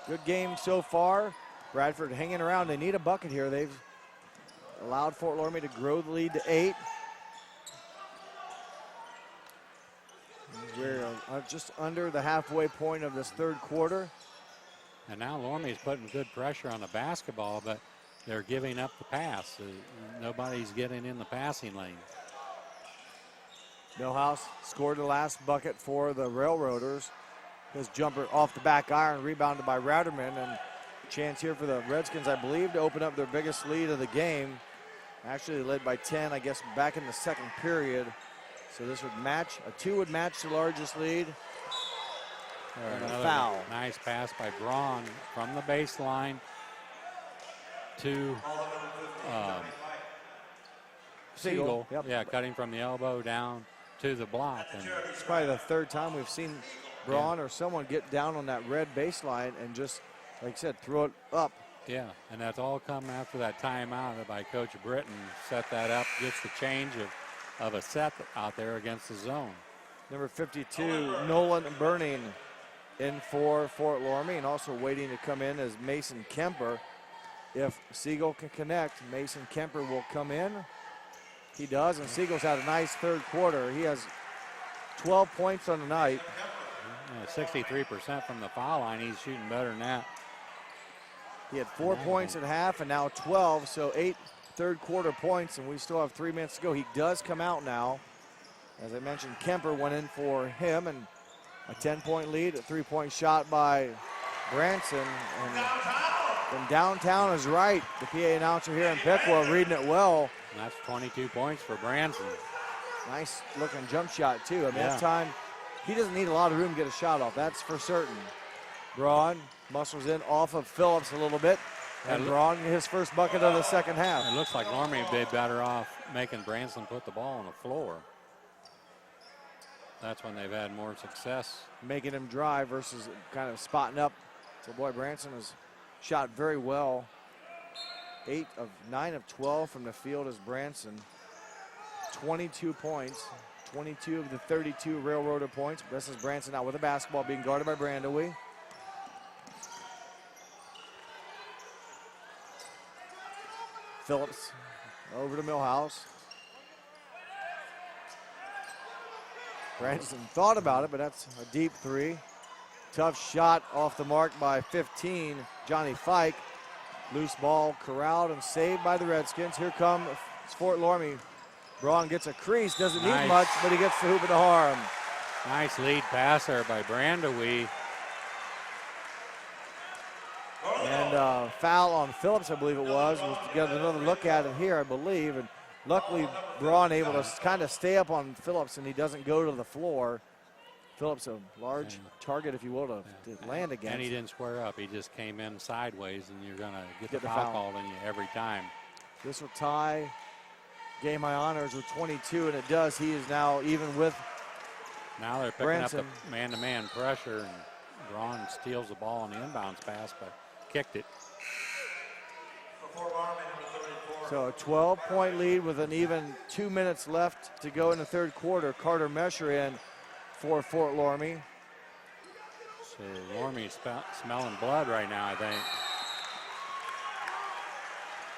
good game so far. Bradford hanging around. They need a bucket here. They've allowed Fort Loramie to grow the lead to 8. We're just under the halfway point of this 3rd quarter. And now Loramie's putting good pressure on the basketball, but they're giving up the pass. Nobody's getting in the passing lane. Millhouse scored the last bucket for the Railroaders. His jumper off the back iron, rebounded by Ratterman, and chance here for the Redskins, I believe, to open up their biggest lead of the game. Actually, they led by 10, I guess, back in the 2nd period. So this would match, a 2 would match the largest lead. And a foul. Nice pass by Braun from the baseline to Siegel. Yep. Yeah, cutting from the elbow down to the block. And it's probably the 3rd time we've seen Braun or someone get down on that red baseline and just, like I said, throw it up. Yeah, and that's all come after that timeout by Coach Britton. Set that up, gets the change of a set out there against the zone. Number 52, Nolan Burning in for Fort Loramie, and also waiting to come in as Mason Kemper. If Siegel can connect, Mason Kemper will come in. He does, and Siegel's had a nice 3rd quarter. He has 12 points on the night. 63% from the foul line. He's shooting better than that. He had 4 points at half and now 12, so 8 3rd quarter points, and we still have 3 minutes to go. He does come out now. As I mentioned, Kemper went in for him, and a 10-point lead, a 3-point shot by Branson. And from downtown is right. The PA announcer here in Piqua reading it well. And that's 22 points for Branson. Nice looking jump shot too. I mean, Yeah. that time, he doesn't need a lot of room to get a shot off. That's for certain. Braun muscles in off of Phillips a little bit. And Braun, his first bucket of the second half. It looks like Loramie would be better off making Branson put the ball on the floor. That's when they've had more success. Making him drive versus kind of spotting up. So boy, Branson has shot very well. 8 of 9 of 12 from the field is Branson. 22 points. 22 of the 32 Railroader points. This is Branson out with the basketball, being guarded by Brandowie. Phillips over to Millhouse. Branson thought about it, but that's a deep three. Tough shot off the mark by 15, Johnny Fike. Loose ball corralled and saved by the Redskins. Here comes Fort Loramie. Braun gets a crease, doesn't need much, but he gets the hoop of the harm. Nice lead pass there by Brandowie. And foul on Phillips, I believe it was. We'll get another look at it here, I believe. And luckily, Braun able to kind of stay up on Phillips, and he doesn't go to the floor. Phillips, a large target, if you will, to land against. And he didn't square up. He just came in sideways, and you're going to get the foul called on you every time. This will tie game high honors with 22, and it does. He is now even with Now they're picking Branson. up the man-to-man pressure, and Braun steals the ball on the inbounds pass, but kicked it. So a 12-point lead with an even 2 minutes left to go in the third quarter. Carter Mesher in for Fort Loramie. So Loramie's smelling blood right now, I think.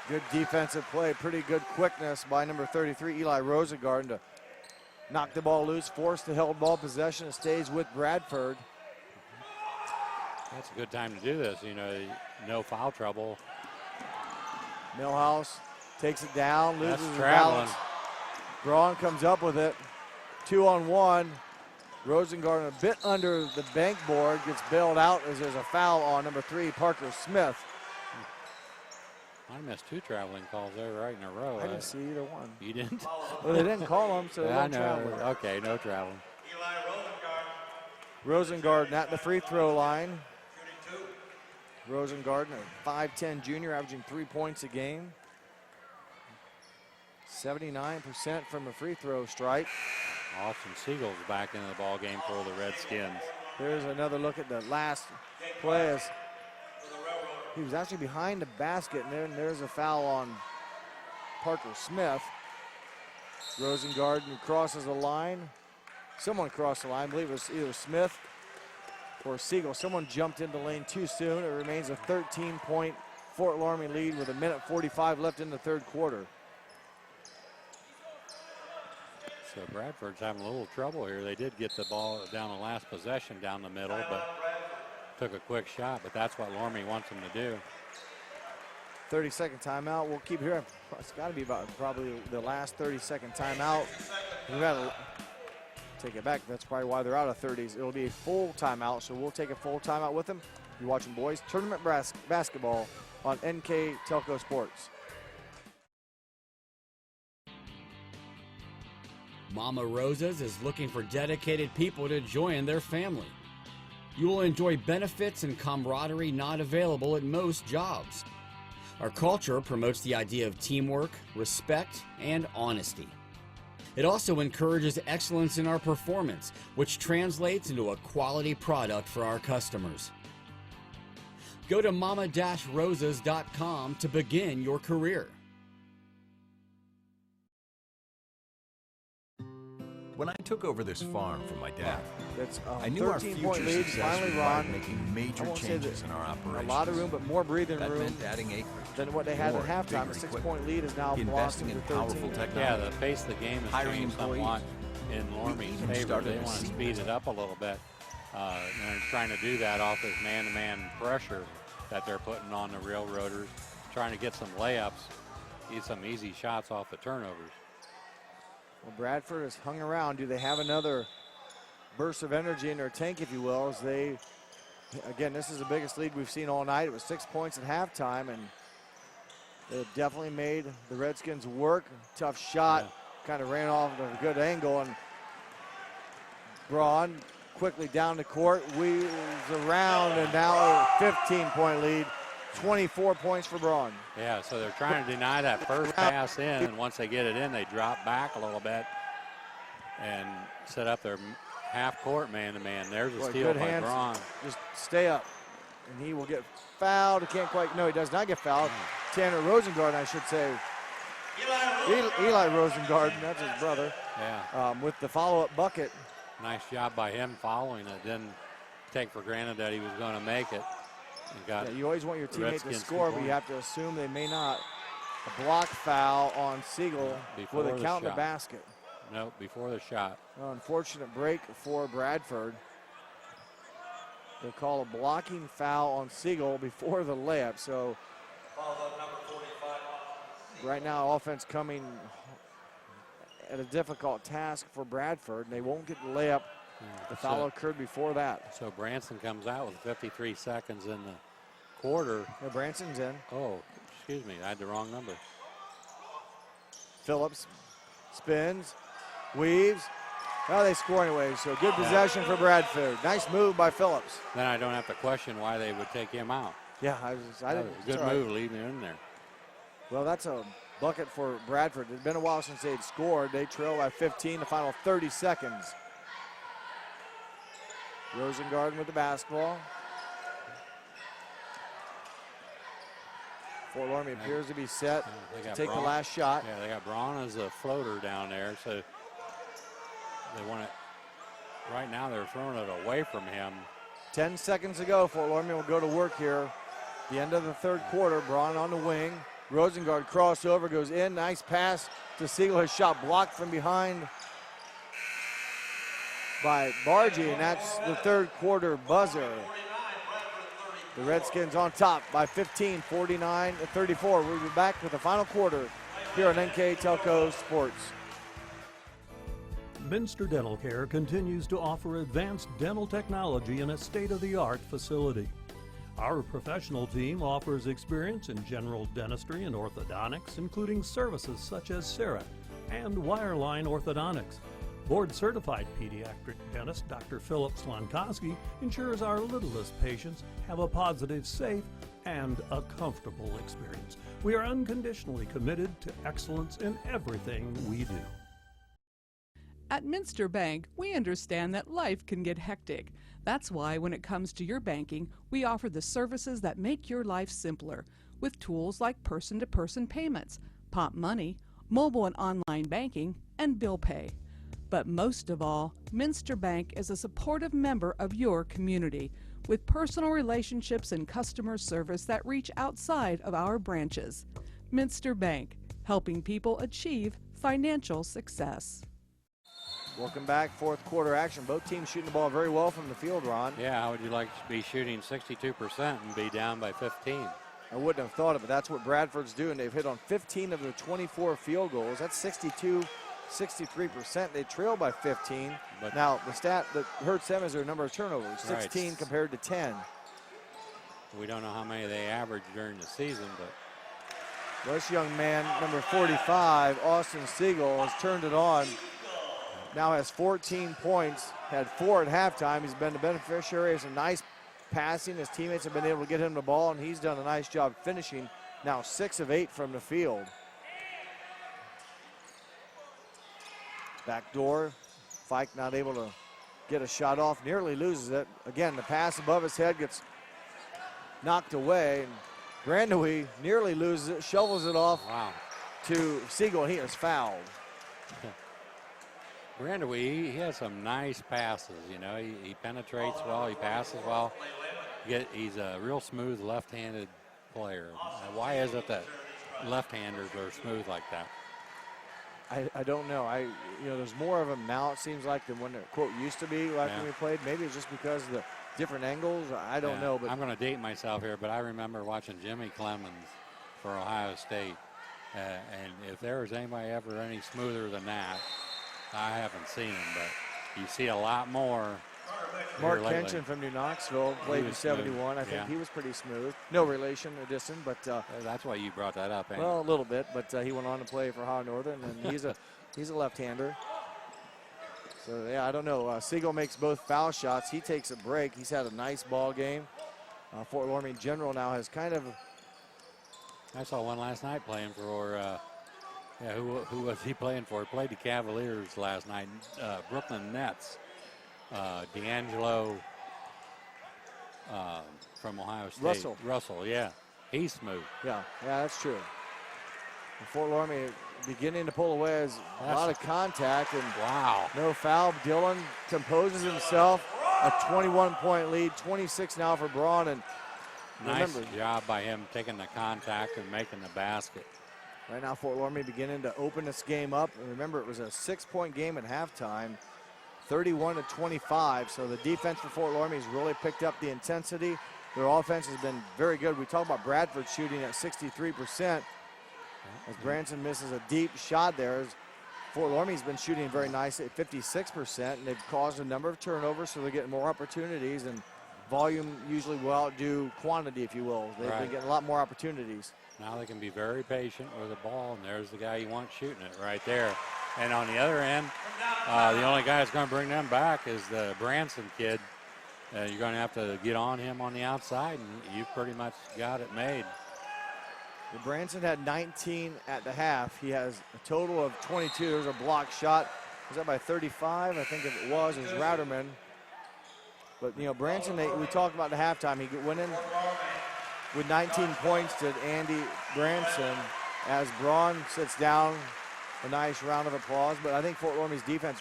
Good defensive play, pretty good quickness by number 33, Eli Rosengarten, to knock the ball loose, force the held ball possession. It stays with Bradford. That's a good time to do this, you know, no foul trouble. Millhouse takes it down, loses That's his traveling. balance. Braun comes up with it. 2-on-1. Rosengarten a bit under the bank board, gets bailed out as there's a foul on number 3, Parker Smith. I missed 2 traveling calls there right in a row. I didn't see either one. You didn't? Well, they didn't call him, so they I don't know. travel. Okay, no traveling. Rosengarten at the free throw line. Rosengarten, a 5'10 junior, averaging 3 points a game. 79% from a free throw strike. Austin Siegel's back into the ball game for the Redskins. There's another look at the last play. As he was actually behind the basket, and then there's a foul on Parker Smith. Rosengarten crosses the line. Someone crossed the line. I believe it was either Smith or Siegel. Someone jumped into lane too soon. It remains a 13-point Fort Loramie lead with 1:45 left in the third quarter. So Bradford's having a little trouble here. They did get the ball down the last possession down the middle, but took a quick shot, but that's what Loramie wants them to do. 30-second timeout. We'll keep hearing. It's got to be about probably the last 30-second timeout. We've got to take it back. That's probably why they're out of 30s. It'll be a full timeout, so we'll take a full timeout with them. You're watching boys tournament basketball on NKTelco Sports. Mama Rosa's is looking for dedicated people to join their family. You will enjoy benefits and camaraderie not available at most jobs. Our culture promotes the idea of teamwork, respect, and honesty. It also encourages excellence in our performance, which translates into a quality product for our customers. Go to mama-rosas.com to begin your career. When I took over this farm from my dad, That's I knew our 13-point future lead. success Finally, required Ron. making major changes in our A operations. lot of room, but more breathing That room meant adding acreage, than what they had more at halftime. A bigger 6-point lead is now investing blossomed in to 13. powerful Yeah, technology, the pace of the game has hiring changed employees. somewhat in Loramie's even favor. started They to want to see speed it up a little bit. And they're trying to do that off this man-to-man pressure that they're putting on the Railroaders, trying to get some layups, get some easy shots off the turnovers. Well, Bradford has hung around. Do they have another burst of energy in their tank, if you will, as they, again, this is the biggest lead we've seen all night. It was 6 points at halftime, and they've definitely made the Redskins work. Tough shot, kind of ran off at a good angle, and Braun quickly down the court, wheels around, and now a 15-point lead. 24 points for Braun. Yeah, so they're trying to deny that first pass in, and once they get it in, they drop back a little bit and set up their half-court man-to-man. There's a steal by Braun. Just stay up, and he will get fouled. He can't quite, no, he does not get fouled. Tanner Rosengard, I should say. Eli Rosengard, that's his brother. Yeah. With the follow-up bucket. Nice job by him following it. Didn't take for granted that he was going to make it. You always want your teammate to score, but you have to assume they may not. A block foul on Siegel for the count in the basket. Nope, before the shot. Unfortunate break for Bradford. They call a blocking foul on Siegel before the layup. So right now, offense coming at a difficult task for Bradford. They won't get the layup. The foul occurred before that. So Branson comes out with 53 seconds in the quarter. Yeah, Branson's in. Oh, excuse me, I had the wrong number. Phillips spins, weaves. Well, they score anyway, so good possession for Bradford. Nice move by Phillips. Then I don't have to question why they would take him out. Yeah, I didn't. Good move leaving him in there. Well, that's a bucket for Bradford. It's been a while since they'd scored. They trail by 15, the final 30 seconds. Rosengarten with the basketball. Fort Loramie appears to be set to take the last shot. Yeah, they got Braun as a floater down there, so they want it. Right now they're throwing it away from him. 10 seconds to go. Fort Loramie will go to work here. The end of the third quarter. Braun on the wing. Rosengard crossover, goes in. Nice pass to Siegel. His shot blocked from behind by Bargy, and that's the third quarter buzzer. The Redskins on top by 15, 49-34. We'll be back with the final quarter here on NKTelco Sports. Minster Dental Care continues to offer advanced dental technology in a state-of-the-art facility. Our professional team offers experience in general dentistry and orthodontics, including services such as CEREC and wireline orthodontics. Board-certified pediatric dentist Dr. Philip Slonkowski ensures our littlest patients have a positive, safe, and a comfortable experience. We are unconditionally committed to excellence in everything we do. At Minster Bank, we understand that life can get hectic. That's why when it comes to your banking, we offer the services that make your life simpler with tools like person-to-person payments, Pop Money, mobile and online banking, and bill pay. But most of all, Minster Bank is a supportive member of your community with personal relationships and customer service that reach outside of our branches. Minster Bank, helping people achieve financial success. Welcome back, fourth quarter action. Both teams shooting the ball very well from the field, Ron. Yeah, how would you like to be shooting 62% and be down by 15? I wouldn't have thought it, but that's what Bradford's doing. They've hit on 15 of their 24 field goals. That's 63%. They trail by 15. But now, the stat that hurts them is their number of turnovers, 16 right. Compared to 10. We don't know how many they average during the season, but this young man, number 45, Austin Siegel, has turned it on. Now has 14 points, had 4 at halftime. He's been the beneficiary of some nice passing. His teammates have been able to get him the ball, and he's done a nice job finishing. Now 6 of 8 from the field. Back door, Fike not able to get a shot off, nearly loses it. Again, the pass above his head gets knocked away, and Brandewee nearly loses it, shovels it off to Siegel, and he is fouled. Brandewee, he has some nice passes, you know. He penetrates well, he passes well. He's a real smooth left-handed player. Why is it that left-handers are smooth like that? I don't know. There's more of them now, it seems like, than when it, quote, used to be like when we played. Maybe it's just because of the different angles. I don't know. But I'm going to date myself here, but I remember watching Jimmy Clemens for Ohio State. And if there was anybody ever any smoother than that, I haven't seen him, but you see a lot more. Mark Kenshin from New Knoxville played in 71. I think he was pretty smooth. No relation or distant, but that's why you brought that up. Well, a little bit, but he went on to play for Ohio Northern, and he's a left-hander. So yeah, I don't know. Siegel makes both foul shots. He takes a break. He's had a nice ball game. Fort Loramie General now has kind of. I saw one last night playing for. Who was he playing for? He played the Cavaliers last night. Brooklyn Nets. D'Angelo from Ohio State. Russell, yeah. He's smooth. Yeah, that's true. And Fort Loramie beginning to pull away as a lot of contact and no foul. Dillon composes himself. A 21-point lead, 26 now for Braun. And nice job by him taking the contact and making the basket. Right now, Fort Loramie beginning to open this game up. And remember, it was a 6-point game at halftime. 31-25, so the defense for Fort Loramie has really picked up the intensity. Their offense has been very good. We talk about Bradford shooting at 63%. As Branson misses a deep shot there, Fort Loramie's been shooting very nicely at 56%, and they've caused a number of turnovers, so they're getting more opportunities, and volume usually will outdo quantity, if you will. They've been getting a lot more opportunities. Now they can be very patient with the ball, and there's the guy you want shooting it right there. And on the other end, the only guy that's going to bring them back is the Branson kid. You're going to have to get on him on the outside, and you pretty much got it made. Well, Branson had 19 at the half. He has a total of 22. There's a block shot. Was that by 35? I think if it was Routerman. But, you know, Branson, we talked about the halftime. He went in with 19 points to Andy Branson as Braun sits down. A nice round of applause, but I think Fort Loramie's defense,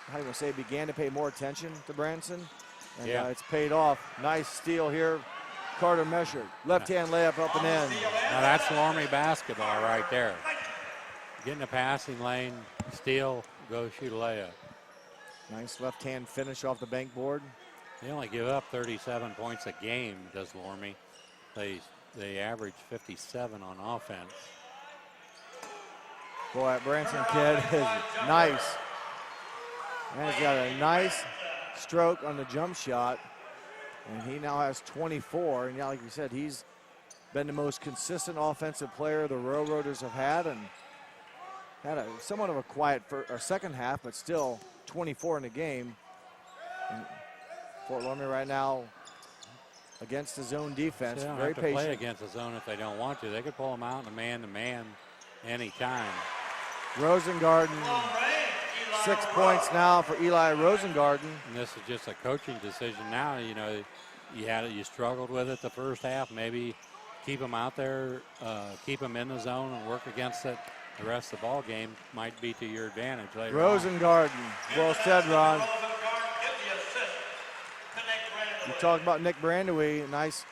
how do you want to say, began to pay more attention to Branson, and it's paid off. Nice steal here. Carter Mesher, left-hand layup up and in. Now that's Loramie basketball right there. Get in the passing lane, steal, go shoot a layup. Nice left-hand finish off the bank board. They only give up 37 points a game, does Loramie. They average 57 on offense. Boy, that Branson kid is nice. And he's got a nice stroke on the jump shot. And he now has 24. And like you said, he's been the most consistent offensive player the Railroaders have had. And had a somewhat of a quiet second half, but still 24 in the game. And Fort Loramie right now against the zone defense, They don't very have to patient. play against the zone if they don't want to. They could pull them out in a man-to-man anytime. Rosengarten, 6 points now for Eli Rosengarten. And this is just a coaching decision now. You know, you struggled with it the first half. Maybe keep them out there, keep them in the zone and work against it. The rest of the ball game might be to your advantage later Rosengarten, well said, Ron. You talked about Nick Brandewy, nice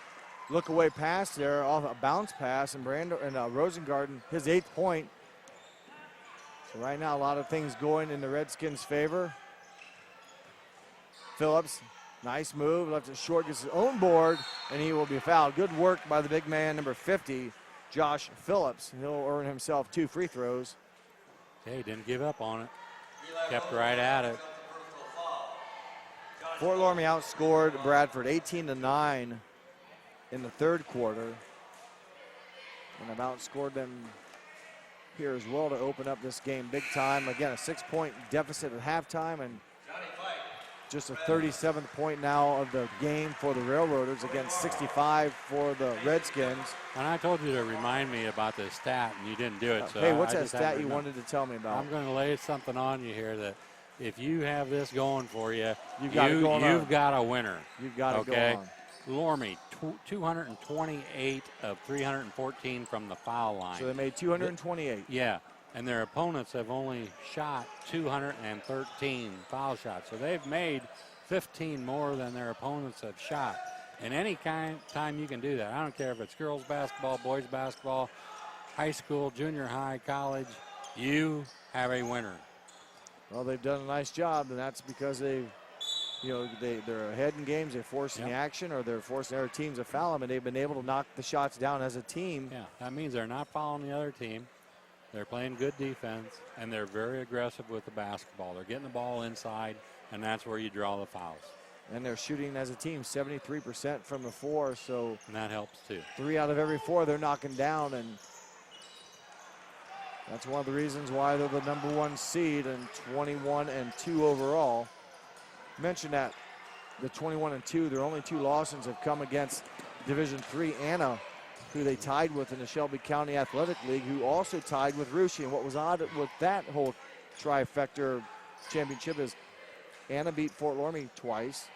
look away pass there, off a bounce pass, and Rosengarten, his 8th point. So right now, a lot of things going in the Redskins' favor. Phillips, nice move, left it short, gets his own board, and he will be fouled. Good work by the big man, number 50, Josh Phillips. He'll earn himself 2 free throws. Okay, didn't give up on it. Kept right at it. Fort Loramie outscored Bradford 18-9 in the third quarter. And have outscored them here as well to open up this game big time. Again, a 6-point deficit at halftime, and just a 37th point now of the game for the Railroaders against 65 for the Redskins. And I told you to remind me about this stat, and you didn't do it. So hey, what's I that just stat haven't you wanted to tell me about? I'm going to lay something on you here that if you have this going for you, you've got a winner. You've got it going on. Loramie, 228 of 314 from the foul line. So they made 228. Yeah, and their opponents have only shot 213 foul shots. So they've made 15 more than their opponents have shot. And any time you can do that, I don't care if it's girls basketball, boys basketball, high school, junior high, college, you have a winner. Well, they've done a nice job, and that's because they're ahead in games. They're forcing action, or they're forcing other teams to foul them, and they've been able to knock the shots down as a team. Yeah, that means they're not fouling the other team. They're playing good defense, and they're very aggressive with the basketball. They're getting the ball inside, and that's where you draw the fouls. And they're shooting as a team 73% from the floor, so and that helps too. 3 out of every 4 they're knocking down, and that's one of the reasons why they're the #1 seed and 21-2 overall. Mentioned that the 21-2, their only 2 losses have come against Division III Anna, who they tied with in the Shelby County Athletic League, who also tied with Russia. And what was odd with that whole trifecta championship is Anna beat Fort Loramie twice,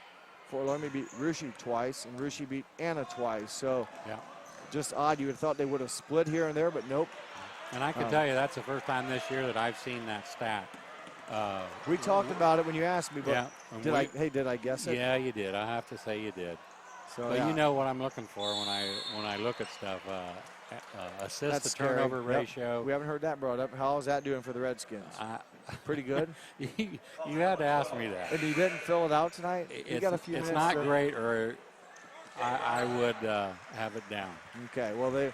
Fort Loramie beat Russia twice, and Russia beat Anna twice. So yeah, just odd. You would have thought they would have split here and there, but nope. And I can tell you that's the first time this year that I've seen that stat. We talked about it when you asked me, but yeah, did I guess it? Yeah, you did. I have to say you did. So but you know what I'm looking for when I look at stuff. Assist to turnover ratio. We haven't heard that brought up. How is that doing for the Redskins? Pretty good. You had to ask me that. And you didn't fill it out tonight? You got a few minutes. It's not great, or I would have it down. Okay. Well,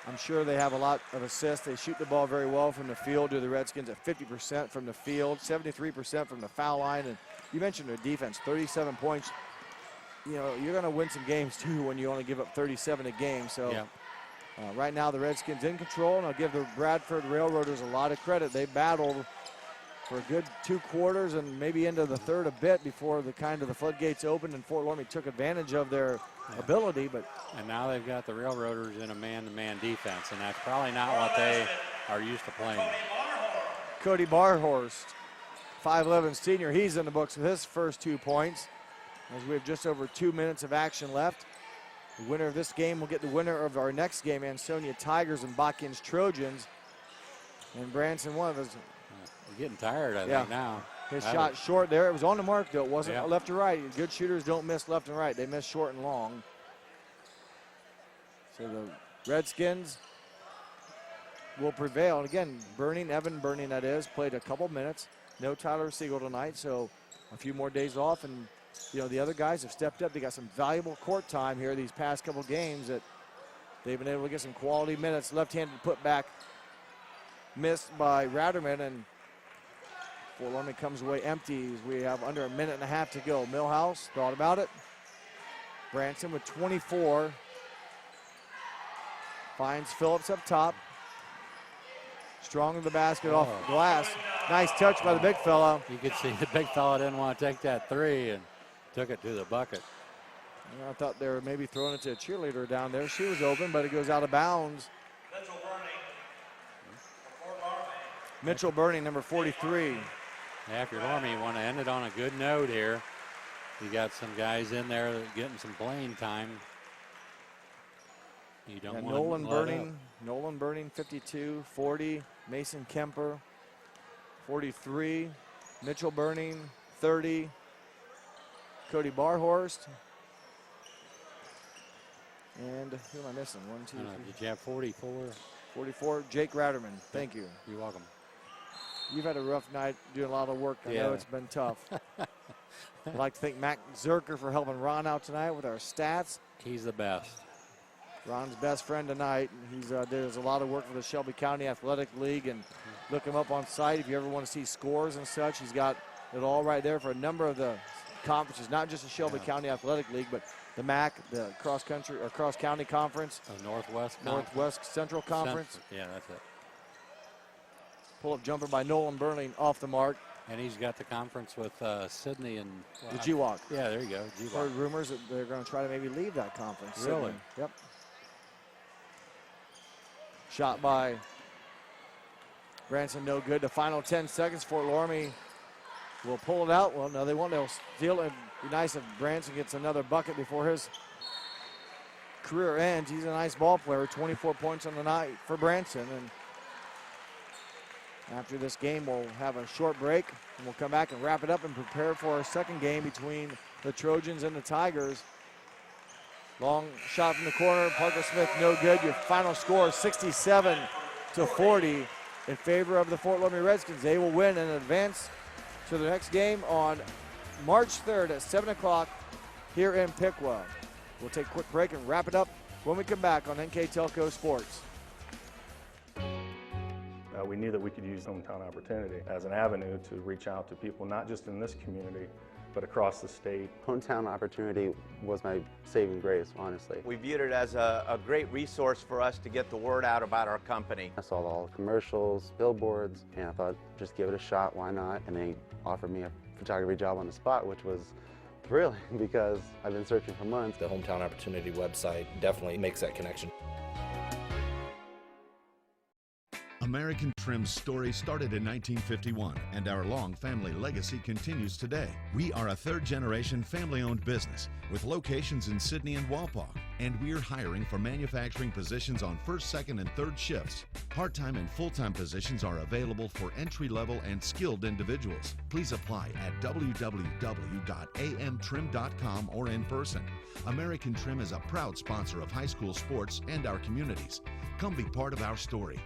I'm sure they have a lot of assists. They shoot the ball very well from the field. Do the Redskins at 50% from the field, 73% from the foul line, and you mentioned their defense, 37 points. You know, you're going to win some games too when you only give up 37 a game. So right now the Redskins in control, and I'll give the Bradford Railroaders a lot of credit. They battled for a good 2 quarters and maybe into the third a bit before the floodgates opened and Fort Loramie took advantage of their ability. And now they've got the Railroaders in a man-to-man defense, and that's probably not what they are used to playing. Cody Barhorst, 5'11" senior, he's in the books with his first 2 points. As we have just over 2 minutes of action left. The winner of this game will get the winner of our next game, Ansonia Tigers and Botkin's Trojans. And Branson, one of us. Getting tired, I think, now. His shot short there. It was on the mark, though. It wasn't left or right. Good shooters don't miss left and right. They miss short and long. So the Redskins will prevail. And again, Evan Burning, that is, played a couple minutes. No Tyler Siegel tonight, so a few more days off. And you know, the other guys have stepped up. They got some valuable court time here these past couple games that they've been able to get some quality minutes. Left-handed putback missed by Ratterman, and Fort Loramie comes away empty. We have under a minute and a half to go. Millhouse thought about it. Branson with 24. Finds Phillips up top. Strong in the basket off glass. Nice touch by the big fella. You could see the big fella didn't want to take that 3 and took it to the bucket. I thought they were maybe throwing it to a cheerleader down there. She was open, but it goes out of bounds. Mitchell Burning, number 43. Yeah, if you're Loramie, you want to end it on a good note here. You got some guys in there that are getting some playing time. You don't want Nolan Burning, 52, 40. Mason Kemper, 43. Mitchell Burning, 30. Cody Barhorst. And who am I missing? 1, 2, 3. Did you have 44? 44, Jake Ratterman. Thank you. You're welcome. You've had a rough night doing a lot of work. I know it's been tough. I'd like to thank Mac Zerker for helping Ron out tonight with our stats. He's the best. Ron's best friend tonight. He's does a lot of work for the Shelby County Athletic League, and look him up on site if you ever want to see scores and such. He's got it all right there for a number of the conferences, not just the Shelby County Athletic League, but the MAC, the cross county conference, Northwest Central Conference. Yeah, that's it. Pull-up jumper by Nolan Burning off the mark. And he's got the conference with Sydney and the GWAC. Yeah, there you go. GWAC. Heard rumors that they're going to try to maybe leave that conference. Really? Sydney. Yep. Shot by Branson, no good. The final 10 seconds. Fort Loramie will pull it out. Well, no, they won't. They'll steal it. It'd be nice if Branson gets another bucket before his career ends. He's a nice ball player. 24 points on the night for Branson. And after this game, we'll have a short break, and we'll come back and wrap it up and prepare for our second game between the Trojans and the Tigers. Long shot from the corner. Parker Smith, no good. Your final score is 67-40 in favor of the Fort Loramie Redskins. They will win and advance to the next game on March 3rd at 7 o'clock here in Piqua. We'll take a quick break and wrap it up when we come back on NKTelco Sports. We knew that we could use Hometown Opportunity as an avenue to reach out to people, not just in this community, but across the state. Hometown Opportunity was my saving grace, honestly. We viewed it as a great resource for us to get the word out about our company. I saw all the commercials, billboards, and I thought, just give it a shot, why not? And they offered me a photography job on the spot, which was thrilling because I've been searching for months. The Hometown Opportunity website definitely makes that connection. American Trim's story started in 1951, and our long family legacy continues today. We are a third-generation family-owned business with locations in Sydney and Walpaw, and we're hiring for manufacturing positions on first, second, and third shifts. Part-time and full-time positions are available for entry-level and skilled individuals. Please apply at www.amtrim.com or in person. American Trim is a proud sponsor of high school sports and our communities. Come be part of our story.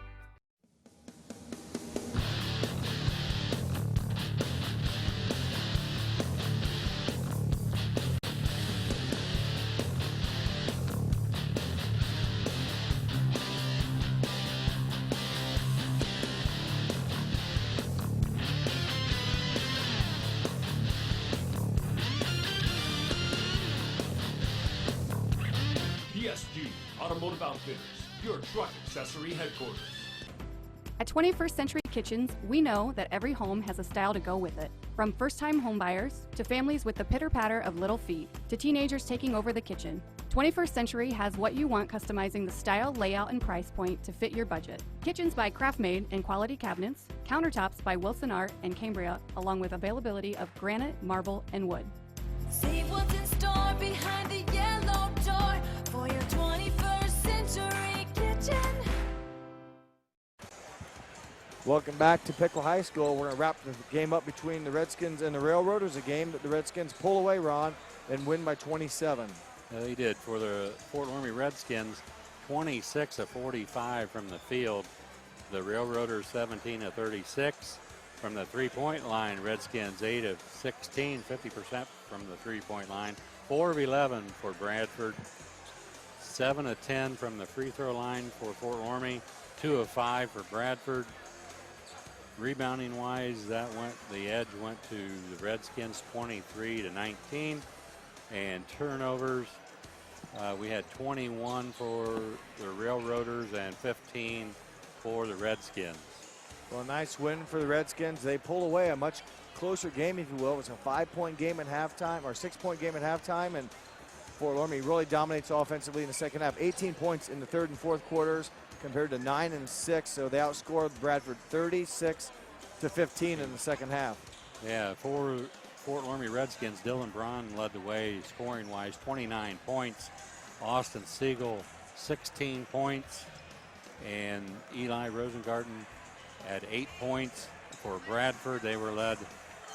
PSG Automotive Outfitters, your truck accessory headquarters. At 21st Century Kitchens, we know that every home has a style to go with it. From first-time homebuyers, to families with the pitter-patter of little feet, to teenagers taking over the kitchen, 21st Century has what you want, customizing the style, layout, and price point to fit your budget. Kitchens by Craftmade and quality cabinets, countertops by Wilson Art and Cambria, along with availability of granite, marble, and wood. See what's in store behind the yellow door for your 21st Century Kitchen. Welcome back to Pickle High School. We're going to wrap the game up between the Redskins and the Railroaders, a game that the Redskins pull away, Ron, and win by 27. They did for the Fort Loramie Redskins, 26 of 45 from the field. The Railroaders 17 of 36 from the three-point line. Redskins 8 of 16, 50% from the three-point line. 4 of 11 for Bradford. 7 of 10 from the free throw line for Fort Loramie. 2 of 5 for Bradford. Rebounding wise, the edge went to the Redskins 23 to 19. And turnovers, we had 21 for the Railroaders and 15 for the Redskins. Well, a nice win for the Redskins. They pull away a much closer game, if you will. It was a 5-point game at halftime, or 6-point game at halftime, and Fort Loramie really dominates offensively in the second half. 18 points in the third and fourth quarters compared to 9 and 6, so they outscored Bradford 36 to 15 in the second half. Yeah, for Fort Loramie Redskins, Dylan Braun led the way scoring-wise, 29 points. Austin Siegel, 16 points. And Eli Rosengarten at 8 points. For Bradford, they were led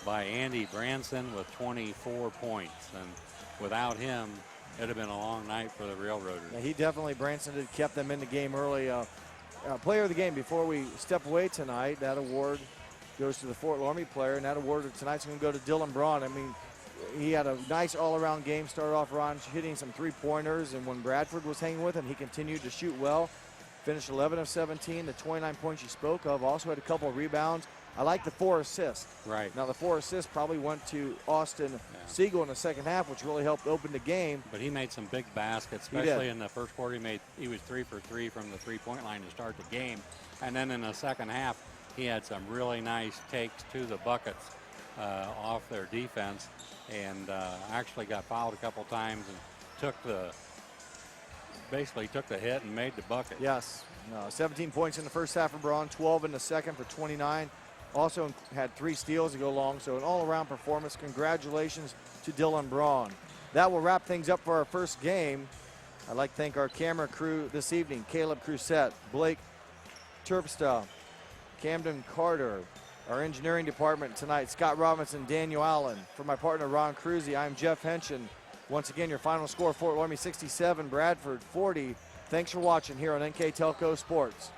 by Andy Branson with 24 points. And without him, it would have been a long night for the Railroaders. Yeah, he definitely, Branson had kept them in the game early. Player of the game, before we step away tonight, that award goes to the Fort Loramie player, and that award tonight's going to go to Dylan Braun. I mean, he had a nice all-around game. Started off, Ron, hitting some three-pointers, and when Bradford was hanging with him, he continued to shoot well. Finished 11 of 17, the 29 points you spoke of. Also had a couple of rebounds. I like the 4 assists. Right. Now, the 4 assists probably went to Austin Siegel in the second half, which really helped open the game. But he made some big baskets, especially in the first quarter. He was 3 for 3 from the three-point line to start the game. And then in the second half, he had some really nice takes to the buckets off their defense, and actually got fouled a couple times and basically took the hit and made the bucket. Yes. 17 points in the first half for Braun, 12 in the second for 29. Also had 3 steals to go along, so an all-around performance. Congratulations to Dylan Braun. That will wrap things up for our first game. I'd like to thank our camera crew this evening: Caleb Crusette, Blake Terpstra, Camden Carter. Our engineering department tonight: Scott Robinson, Daniel Allen. For my partner Ron Cruzy, I'm Jeff Henshin. Once again, your final score: Fort Loramie 67, Bradford 40. Thanks for watching here on NKTelco Sports.